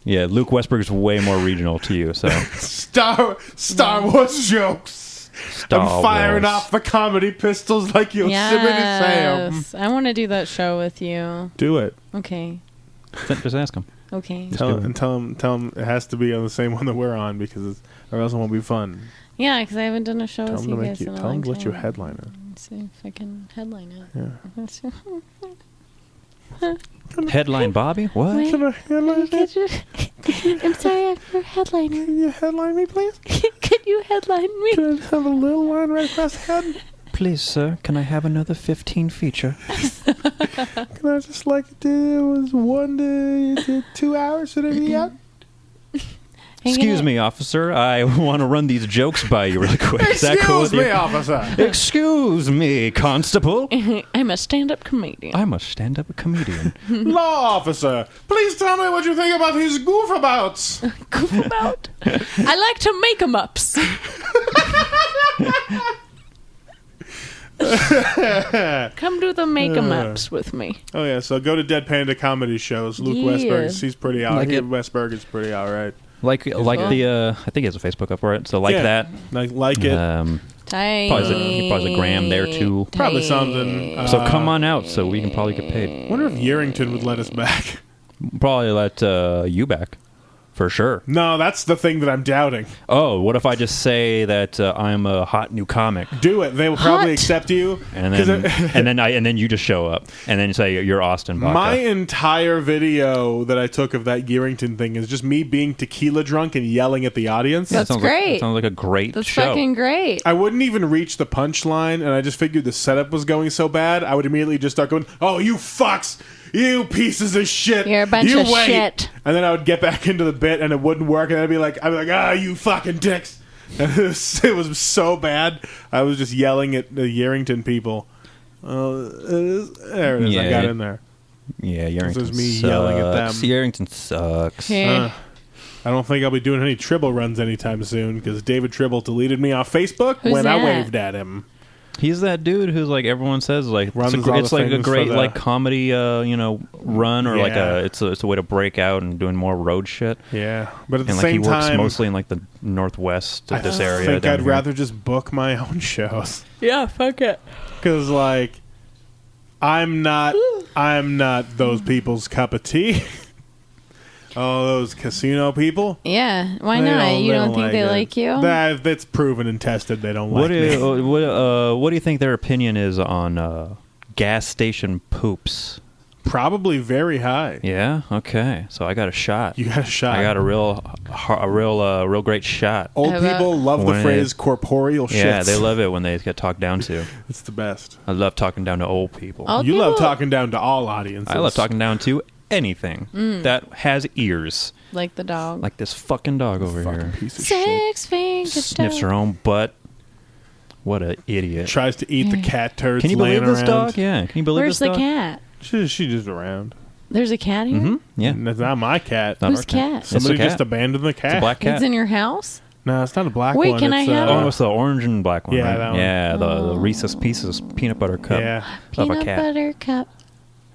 Yeah, Luke Westberg's way more regional to you, so. Star Wars jokes. Star I'm firing Wars. off the comedy pistols like Yosemite Sam. Yes. I want to do that show with you. Do it. Okay. Just ask him. Okay. Tell him it has to be on the same one that we're on because or else it won't be fun. Yeah, because I haven't done a show Tell with him to you make guys you. in a Tell him long to let you time. headline it. Let's see if I can headline it. Yeah. Headline Bobby? What? Wait. Can I headline it? I'm sorry, I'm your headliner. Can you headline me, please? Could you headline me? Can I have a little line right across the head? Please, sir, can I have another 15 feature? Can I just like it was 1 to 2 hours? Should I be out? Excuse me, officer. I want to run these jokes by you really quick. Is that cool Excuse with me, you? officer. Excuse me, constable. I'm a stand-up comedian. I'm a stand-up comedian. Law officer, please tell me what you think about these goofabouts. Goof about. I like to make 'em ups. Come do the make 'em ups with me. Oh yeah, so go to Dead Panda comedy shows. Luke Yeah. Westberg, he's pretty all Like right. it. Westberg is pretty all right. Like the I think he has a Facebook up for it. So like Yeah. that. Like it. Tight. Probably a gram there too. Probably something. So come on out so we can probably get paid. I wonder if Yerington would let us back. Probably let you back. For sure. No, that's the thing that I'm doubting. Oh, what if I just say that I'm a hot new comic, Do it. They will probably Hot. accept you. and 'Cause then it- and then you just show up, and then say you're Austin Baca. My entire video that I took of that Yerington thing is just me being tequila drunk and yelling at the audience. That's sounds great. Like, sounds like a great That's show. fucking great. I wouldn't even reach the punchline, and I just figured the setup was going so bad, I would immediately just start going, "Oh, you fucks! You pieces of shit! You're a bunch you of wait." shit. And then I would get back into the bit, and it wouldn't work, and I'd be like, "Ah, you fucking dicks!" And it was so bad. I was just yelling at the Yerington people. There it is. I Yeah. got in there. Yeah, Yerington This is me sucks. yelling at them. Yerington sucks. Yeah. I don't think I'll be doing any Tribble runs anytime soon because David Tribble deleted me off Facebook Who's when I that? waved at him. He's that dude who's like everyone says like Runs it's, all it's the like a things great for the- like comedy run or like Yeah. it's a way to break out and doing more road shit. Yeah, but at the And like he same works time, mostly in like the northwest of this area. I think down I'd here. rather just book my own shows Yeah, fuck it. because, like, I'm not those people's cup of tea. Oh, those casino people. Yeah, why They not? You they don't think they it. like you? That's proven and tested. They don't What like do me. what do you think their opinion is on gas station poops? Probably very high. Yeah. Okay. So I got a shot. You got a shot. I got a real great shot. Old How about- people love the When phrase corporeal shit. Yeah, they love it when they get talked down to. It's the best. I love talking down to old people. Old You love people talking down to all audiences. I love talking down to anything that has ears, like the dog. like this fucking dog over Fucking here. piece of shit. 6 fingers. Sniffs her own butt. What an idiot! Tries to eat the cat turds. Can you laying believe this around. dog? Yeah. Can you believe Where's this the dog? cat? She just around. There's a cat here? Mm-hmm. Yeah. And that's not my cat. Not Whose our cat? It's Somebody a cat. just abandoned the cat. It's a black cat. It's in your house? No, it's not a black Wait, one. can I it's, have Oh, it's the orange and black one. Yeah, right? that one. Yeah, the Reese's Pieces peanut butter cup. Yeah, Of a Peanut cat. butter cup.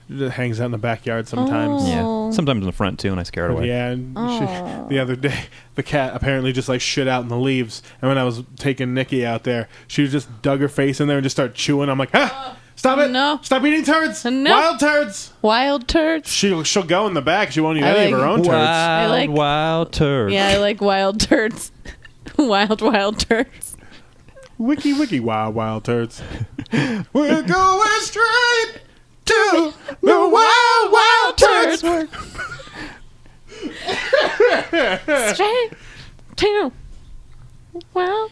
it hangs out in the backyard sometimes. Oh. Yeah. Sometimes in the front too, and I scare it away. Yeah, and Oh. the other day, the cat apparently just like shit out in the leaves. And when I was taking Nikki out there, she just dug her face in there and just started chewing. I'm like, ah, stop it! No. Stop eating turds! No. Wild turds! Wild turds? She'll go in the back. She won't eat I any of like- her own turds. Wild, like- wild turd. Yeah, I like wild turds. wild turds. Wiki wild turds. We're going straight to the wild turds. Straight to wild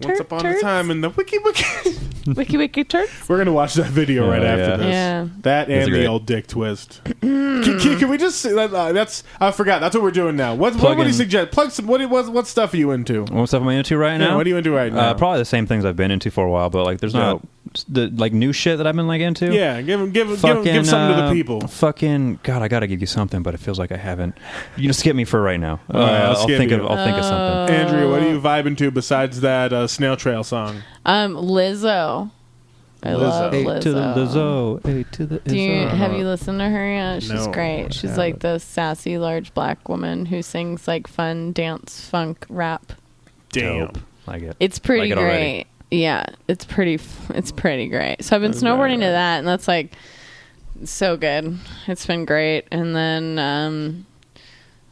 Once upon a turds. time in the wiki. Wiki turds. We're gonna watch that video right Oh, after yeah. this. Yeah. That It's and the great. old dick twist. can we just see that? That's I forgot. That's what we're doing now. What do you in. suggest? Plug some. What stuff are you into? What stuff am I into right now? Yeah, what are you into right now? Probably the same things I've been into for a while, but like there's not the like new shit that I've been like into. Yeah, give Fucking, something to the people. Fucking God, I gotta give you something, but it feels like I haven't. You just skip me for right now. All right, I'll I'll skip think you. of something. Andrea, what are you vibing to besides that Snail Trail song? Lizzo. I love A Lizzo. to the Lizzo, A to the Have you listened to her yet? She's No, I great. She's haven't. like the sassy large black woman who sings like fun dance funk rap. Damn. Dope. Like it. It's pretty Like it great. already. Yeah, it's pretty great. So I've been snowboarding to that, and that's like so good. It's been great. And then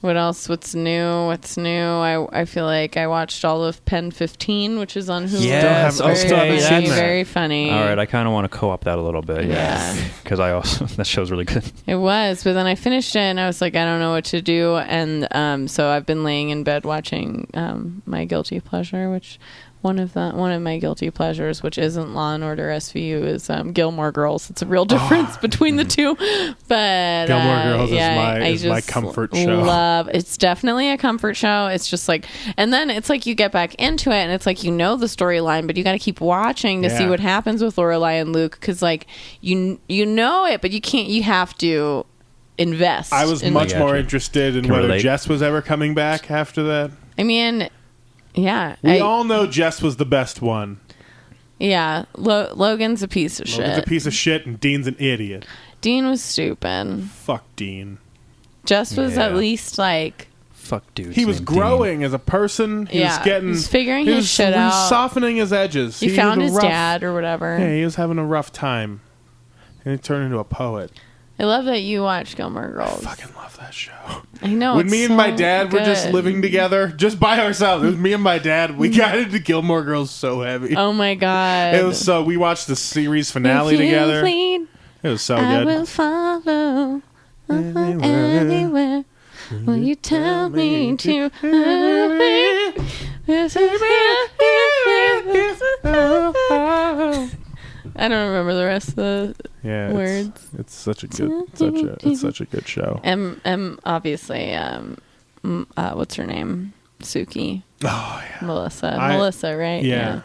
what else? What's new? I feel like I watched all of Pen 15, which is on Hulu. Yes, Very, still haven't very, seen that. very funny. All right, I kind of want to co-op that a little bit. Yeah. Because I also that show's really good. It was, but then I finished it and I was like, I don't know what to do. And so I've been laying in bed watching my guilty pleasure, which one of my guilty pleasures, which isn't Law and Order SVU, is Gilmore Girls. It's a real difference between the two. But Gilmore Girls is my just comfort show. It's definitely a comfort show. It's just like, and then it's like you get back into it and it's like, you know, the storyline, but you got to keep watching to see what happens with Lorelai and Luke, because like you know it, but you have to invest. I was much more interested in whether relate. Jess was ever coming back after that. I mean, yeah. We all know Jess was the best one. Yeah. Logan's a piece of Logan's shit. a piece of shit, and Dean's an idiot. Dean was stupid. Fuck Dean. Jess was Yeah. at least like, Fuck, dude. He was growing as a person. He was getting. he's figuring he his was shit out. softening his edges. He was found a his rough- dad or whatever. Yeah, he was having a rough time, and he turned into a poet. I love that you watch Gilmore Girls. I fucking love that show. I know. When it's me and so my dad were just good. living together, just by ourselves, it was me and my dad. We got into Gilmore Girls so heavy. Oh my god! It was so. We watched the series finale If you together. lead, It was so I good. will follow anywhere. Will you tell me to? I don't remember the rest of the Yeah, words. It's such a good, such a good show. Obviously, what's her name? Suki. Oh yeah, Melissa, right? yeah.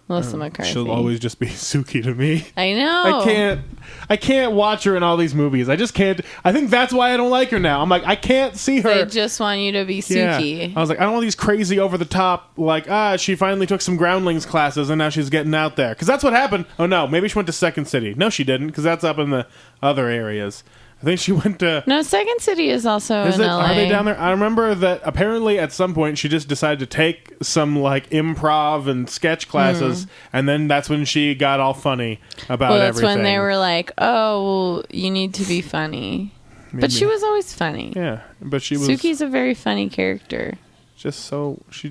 Melissa McCarthy. She'll always just be Suki to me. I know. I can't watch her in all these movies. I just can't. I think that's why I don't like her now. I'm like, I can't see her. They just want you to be Suki. Yeah. I was like, I don't want these crazy over the top, like, she finally took some groundlings classes and now she's getting out there. Because that's what happened. Oh no, maybe she went to Second City. No, she didn't, because that's up in the other areas. I think she went to... No, Second City is also in LA. Are they down there? I remember that apparently at some point she just decided to take some like improv and sketch classes, and then that's when she got all funny about Well, that's everything. when they were like, "Oh, well, you need to be funny." But she was always funny. Yeah, but she was Suki's a very funny character. she's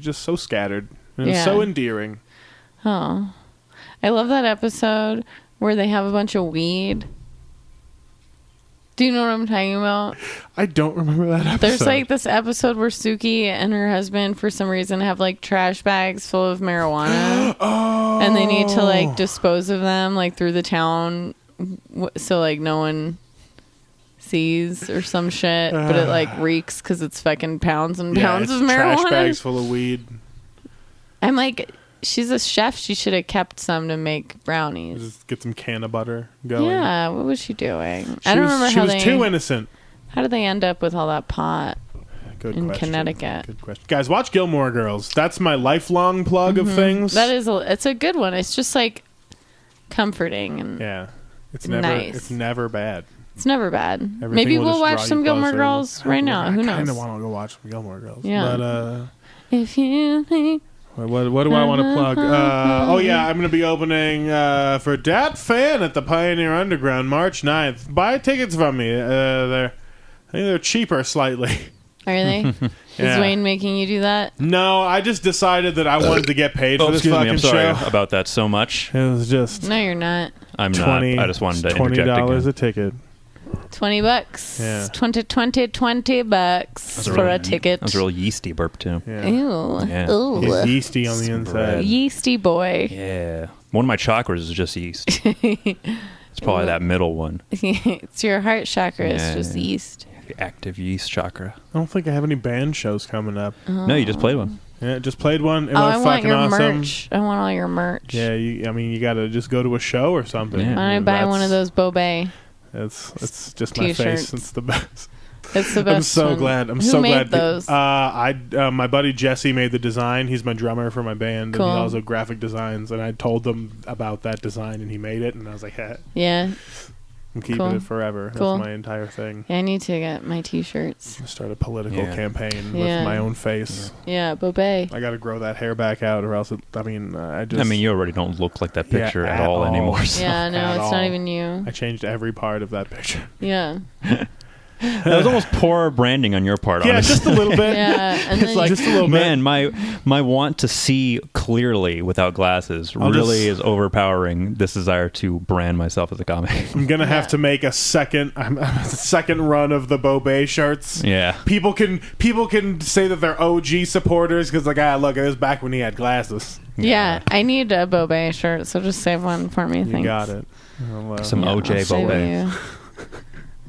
just so scattered and so endearing. Oh, I love that episode where they have a bunch of weed. Do you know what I'm talking about? I don't remember that episode. There's like this episode where Suki and her husband, for some reason, have like trash bags full of marijuana. And they need to like dispose of them like through the town so like no one sees or some shit. But it like reeks because it's fucking pounds and pounds of marijuana. Trash bags full of weed. I'm like, she's a chef. She should have kept some to make brownies. Just get some can of butter going. Yeah, what was she doing? I don't remember She how was they... too innocent. How did they end up with all that pot Good in question. Connecticut? Good question. Guys, watch Gilmore Girls. That's my lifelong plug of things. That is it's a good one. It's just like comforting and Yeah. It's Nice. never bad. it's never bad. Everything Maybe will we'll just watch draw some you Gilmore closer. Girls right now. Who I knows? kind of want to go watch some Gilmore Girls. Yeah. But If you think what do I want to plug? Oh yeah, I'm going to be opening for Dat Fan at the Pioneer Underground March 9th. Buy tickets from me. I think they're cheaper slightly. are they? Yeah. Is Wayne making you do that? No, I just decided that I wanted to get paid for this excuse me. fucking I'm sorry show. about that so much. It was just No, you're not. I'm not. I just wanted to interject $20 again. a ticket. $20. Yeah. 20 bucks for a ticket. That was a real yeasty burp too. Yeah. Ew. Yeah. Ooh. He's yeasty on the Spread. inside. Yeasty boy. Yeah. One of my chakras is just yeast. It's probably that middle one. It's your heart chakra. It's Yeah. just yeast. The active yeast chakra. I don't think I have any band shows coming up. No, you just played one. Yeah, just played one. It Oh, went I want fucking your awesome. merch. I want all your merch. Yeah, you got to just go to a show or something. Yeah. Why don't I buy one of those Bobet? It's just my T-shirts. face. It's the best. It's the best. I'm so one. glad. I'm Who so made glad. those? My buddy Jesse made the design. He's my drummer for my band, Cool. and he also graphic designs. And I told them about that design, and he made it, and I was like, hey. Yeah. I'm keeping Cool. it forever. Cool. That's my entire thing. Yeah, I need to get my T-shirts. Start a political Yeah. campaign Yeah. with my own face. Yeah, Bobet. I got to grow that hair back out, or else I just. I mean, you already don't look like that Yeah, picture at at all all. anymore. So. Yeah, no, At it's all. not even you. I changed every part of that picture. Yeah. That was almost poor branding on your part. Yeah, honestly. just a little bit. Yeah, and It's then like, Just a little bit. man, my want to see clearly without glasses I'll really just- is overpowering this desire to brand myself as a comic. I'm gonna have Yeah. to make a second run of the Bobet shirts. Yeah. People can say that they're OG supporters because look, it was back when he had glasses. yeah, I need a Bobet shirt, so just save one for me. You Thanks. got it. I'll, Some Yeah, OJ I'll save Bobet. you.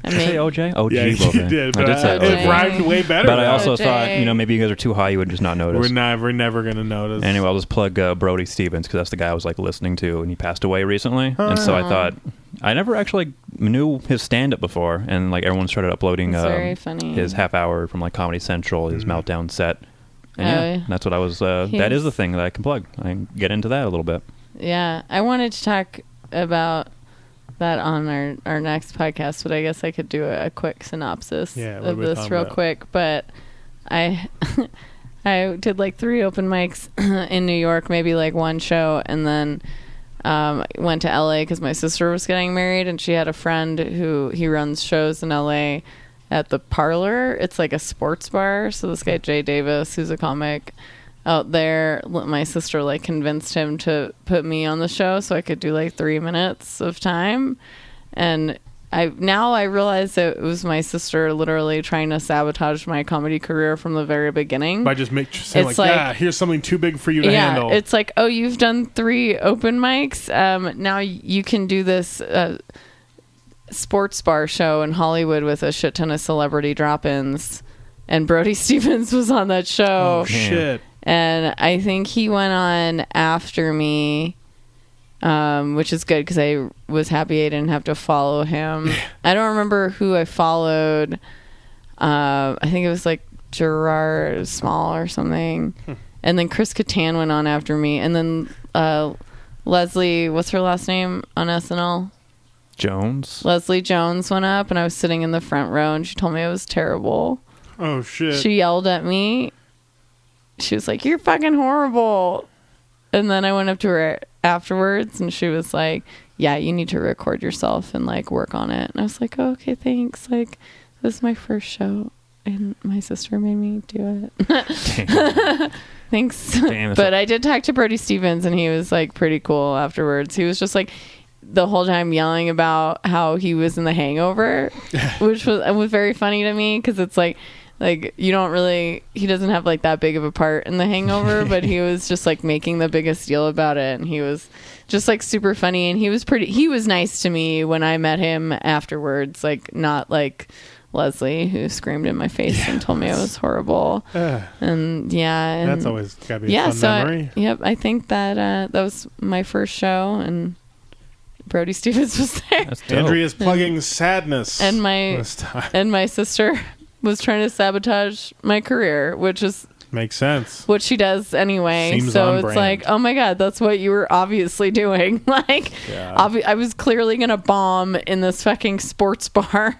I Did I say made, OJ? OG Yeah, you Bobet. did, I but did say it OJ. rhymed way better. But I than also OJ. thought, maybe you guys are too high, you would just not notice. we're never gonna notice. Anyway, I'll just plug Brody Stevens because that's the guy I was like listening to, and he passed away recently. And so I thought I never actually knew his stand-up before, and like everyone started uploading It's very funny. his half hour from like Comedy Central, his meltdown set. And Oh, yeah, yeah. that's what I was. That is the thing that I can plug. I can get into that a little bit. Yeah, I wanted to talk about that on our next podcast, but I guess I could do a quick synopsis Yeah, what of are we this talking real about? quick. But I I did like 3 open mics in New York, maybe like one show, and then went to LA because my sister was getting married, and she had a friend who he runs shows in LA at the Parlor. It's like a sports bar. So this guy Jay Davis, who's a comic out there, my sister like convinced him to put me on the show so I could do like 3 minutes of time. And I realize that it was my sister literally trying to sabotage my comedy career from the very beginning. By just saying It's like, like- here's something too big for you to handle. It's like, oh, you've done 3 open mics. Now you can do this sports bar show in Hollywood with a shit ton of celebrity drop-ins. And Brody Stevens was on that show. Oh, shit. And I think he went on after me, which is good because I was happy I didn't have to follow him. I don't remember who I followed. I think it was like Gerard Small or something. And then Chris Kattan went on after me. And then Leslie, what's her last name on SNL? Jones. Leslie Jones went up, and I was sitting in the front row, and she told me it was terrible. Oh shit. She yelled at me. She was like, "You're fucking horrible." And then I went up to her afterwards, and she was like, "Yeah, you need to record yourself and like work on it." And I was like, "Oh, okay, thanks. Like, this is my first show, and my sister made me do it." Damn. Thanks. Damn, But I did talk to Brody Stevens, and he was like pretty cool afterwards. He was just like the whole time yelling about how he was in The Hangover, which was very funny to me because it's like you don't really, he doesn't have like that big of a part in The Hangover, but he was just like making the biggest deal about it, and he was just like super funny, and he was nice to me when I met him afterwards, like not like Leslie who screamed in my face and told me I was horrible. And That's always gotta be a fun memory. I think that that was my first show, and Brody Stevens was there, That's dope. Andrea's plugging sadness. and my this time. and my sister was trying to sabotage my career, which is Makes sense. what she does anyway. Seems so on it's brand. like, oh my god, that's what you were obviously doing. Like, Yeah. I was clearly gonna bomb in this fucking sports bar.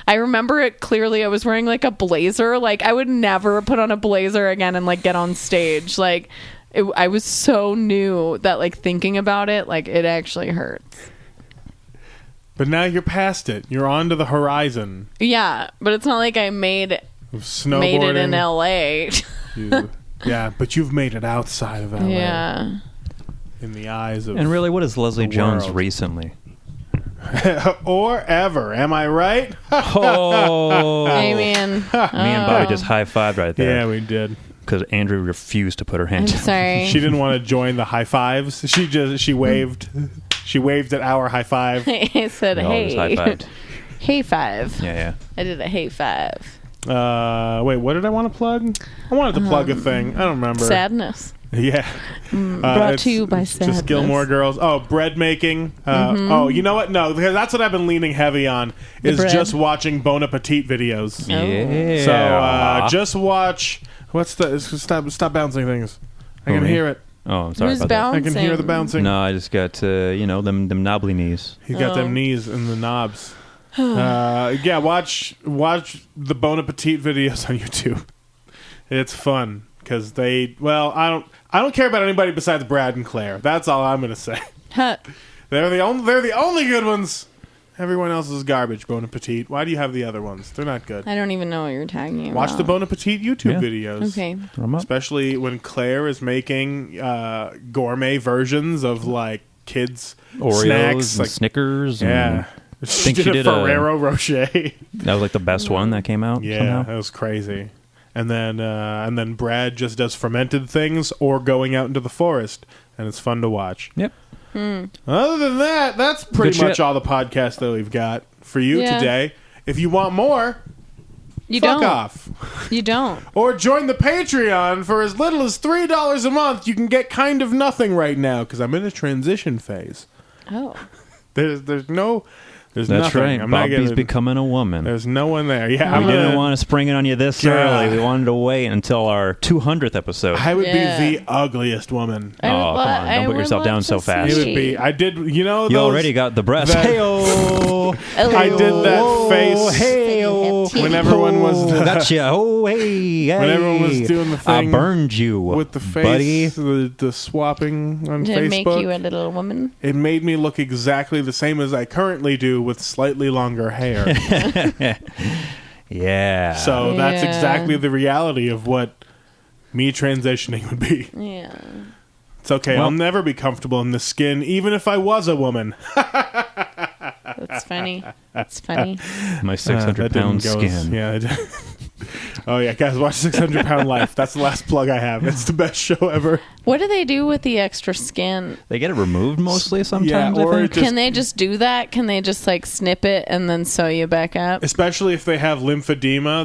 I remember it clearly. I was wearing like a blazer. Like, I would never put on a blazer again and like get on stage. Like, I was so new that like thinking about it, like it actually hurts. But now you're past it. You're on to the horizon Yeah, but it's not like I made of snowboarding. it in LA. Yeah, but you've made it outside of LA. Yeah. In the eyes of And really, what is Leslie the Jones world. recently? or ever. Am I right? Oh, I mean, me and Bobby just high-fived right there. Yeah, we did. Because Andrew refused to put her I'm hand down. sorry. She didn't want to join the high fives. She waved. She waved at our high five. I said, We all just hey. high-fived. Hey five. Yeah. I did a hey five. Wait, what did I want to plug? I wanted to plug a thing. I don't remember. Sadness. Yeah. Brought to you by it's Sadness. Just Gilmore Girls. Oh, bread making. Oh, you know what? No, because that's what I've been leaning heavy on is bread. just watching Bon Appetit videos. Yeah. So just watch. What's the? Stop bouncing things. I can Who, me? hear it. Oh, I'm sorry Who's about that. I can hear the bouncing. No, I just got them knobbly knees. He's got them knees and the knobs. Yeah, watch the Bon Appetit videos on YouTube. It's fun because I don't care about anybody besides Brad and Claire. That's all I'm gonna say. They're the only good ones. Everyone else is garbage. Bon Appetit. Why do you have the other ones? They're not good. I don't even know what you're talking about. Watch the Bon Appetit YouTube videos. Okay. Especially when Claire is making gourmet versions of like kids Oreos snacks, and like Snickers. yeah. I think she did Ferrero Rocher. That was like the best one that came out. Yeah, somehow. that was crazy. And then Brad just does fermented things or going out into the forest, and it's fun to watch. Yep. Other than that, that's pretty Good much shit. all the podcasts that we've got for you Yeah. today. If you want more, You fuck don't. off. You don't. Or join the Patreon for as little as $3 a month. You can get kind of nothing right now because I'm in a transition phase. Oh. There's That's nothing. right. I'm not Bobby's getting, becoming a woman. There's no one there. Yeah, We I'm didn't gonna, want to spring it on you this Yeah. early. We wanted to wait until our 200th episode. I would Yeah. be the ugliest woman. I would come lo- on. I Don't put would yourself love down to so fast. It would see- be. I did. You know. You those, already got the breast. that- Hey-oh. I did that face Hey-oh. when everyone was Gotcha. Oh, hey, hey. When everyone was doing the I thing burned you with the face, buddy. the swapping on Did Facebook. it make you a little woman? It made me look exactly the same as I currently do with slightly longer hair. Yeah. So that's Yeah. exactly the reality of what me transitioning would be. Yeah. It's okay. Well- I'll never be comfortable in the skin, even if I was a woman. That's funny. That's funny. My 600-pound skin. Yeah. it- Oh yeah, guys, watch 600-Pound Life. That's the last plug I have. It's the best show ever. What do they do with the extra skin? They get it removed mostly sometimes, Yeah, or I think. just- Can they just do that? Can they just like snip it and then sew you back up? Especially if they have lymphedema.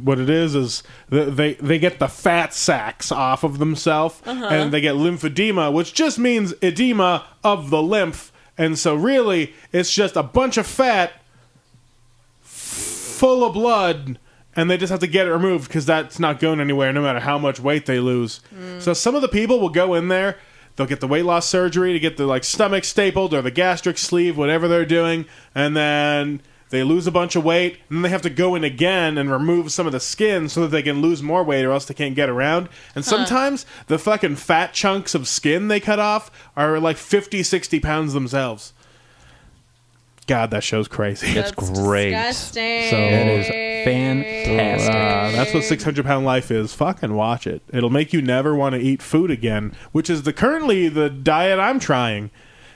What it is they get the fat sacs off of themselves, and they get lymphedema, which just means edema of the lymph. And so really, it's just a bunch of fat full of blood, and they just have to get it removed because that's not going anywhere no matter how much weight they lose. So some of the people will go in there, they'll get the weight loss surgery to get the like stomach stapled or the gastric sleeve, whatever they're doing, and then they lose a bunch of weight, and then they have to go in again and remove some of the skin so that they can lose more weight or else they can't get around. And sometimes the fucking fat chunks of skin they cut off are like 50, 60 pounds themselves. God, that show's crazy. It's great. Disgusting. So- It is fantastic. That's what 600-Pound Life is. Fucking watch it. It'll make you never want to eat food again, which is currently the diet I'm trying.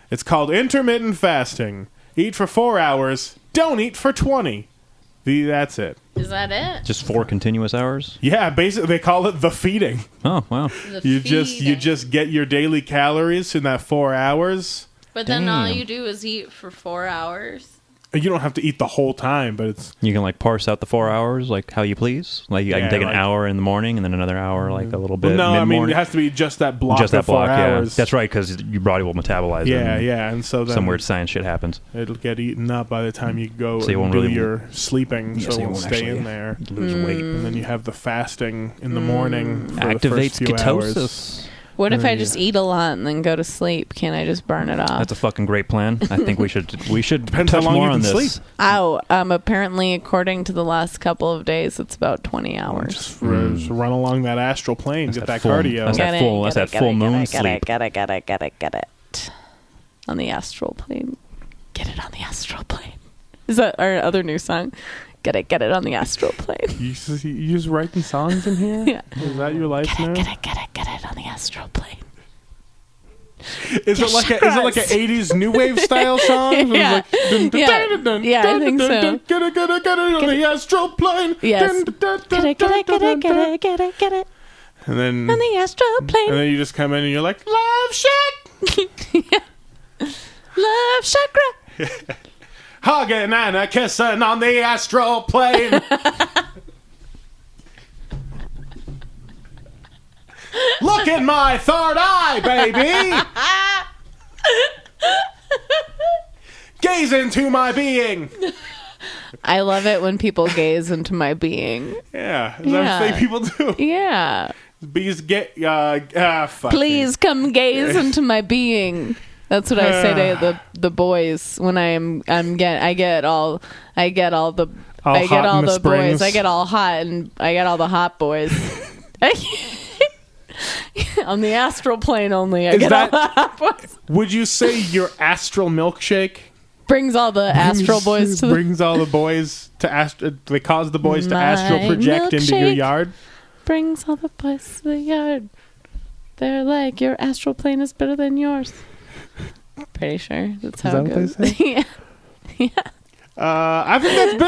It's called intermittent fasting. Eat for 4 hours. Don't eat for 20. That's it. Is that it? Just 4 continuous hours? Yeah, basically they call it the feeding. Oh, wow. You just get your daily calories in that 4 hours. But then all Damn. you do is eat for 4 hours. You don't have to eat the whole time, but it's You can like parse out the 4 hours like how you please. Like I Yeah, can take like- an hour in the morning and then another hour like a little bit no. I mean, mid-morning. it has to be just that block. Just that of 4 block, yeah. hours. That's right, because your body will metabolize it. Yeah, and yeah, and so then Some weird science shit happens. it'll get eaten up by the time you go So you and won't do really- your sleeping, Yeah, so so it you won't won't stay actually in there. Lose weight. And then you have the fasting in the morning for the Activates first few hours. ketosis. What if I Yeah. just eat a lot and then go to sleep? Can't I just burn it off? That's a fucking great plan. I think we should Depends touch how long more you on can this. sleep. Apparently, according to the last couple of days, it's about 20 hours. Just run along that astral plane, That's get that that full- cardio. that's that full- that's that full moon sleep. Get it. On the astral plane. Get it on the astral plane. Is that our other new song? Get it on the astral plane. You just writing songs in here? Yeah. Is that your life now? Get it on the astral plane. Is it like an 80s new wave style song? It's Yeah. like, dun, dun, Yeah. dun, dun, dun, Yeah, I dun, think dun, so. dun, Get it on the astral plane. Yes. Dun, dun, dun, dun, Get it. And then On the astral and plane. then you just come in and you're like, love shit. Love chakra. Hugging and a kissing on the astral plane. Look in my third eye, baby. Gaze into my being. I love it when people gaze into my being. Yeah, is Yeah. that a thing people do? Yeah. Bees get fuck Please come gaze into my being. That's what I say to the boys when I get all the boys. I get all hot and I get all the hot boys. On the astral plane only. I get all the hot boys. Would you say your astral milkshake brings all the astral boys to brings all the boys to astral? They cause the boys to astral project into your yard. Brings all the boys to the yard. They're like, your astral plane is better than yours. Pretty sure that's how it goes. What they say? Yeah. I think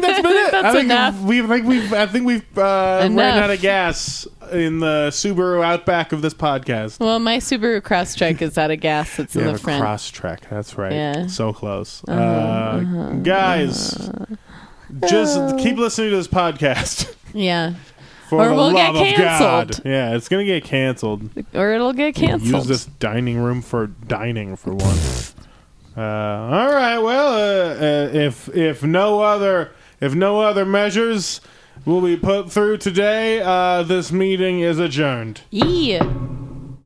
that's been it. That's enough. I think we've ran out of gas in the Subaru Outback of this podcast. Well, my Subaru Crosstrek is out of gas. It's in the front. Crosstrek. That's right. Yeah. So close. Guys, just keep listening to this podcast. Yeah. For or the we'll love get of canceled. God. Yeah, it's gonna get canceled. Or it'll get canceled. Use this dining room for dining for once. All right. Well, if no other measures will be put through today, this meeting is adjourned. Yeah.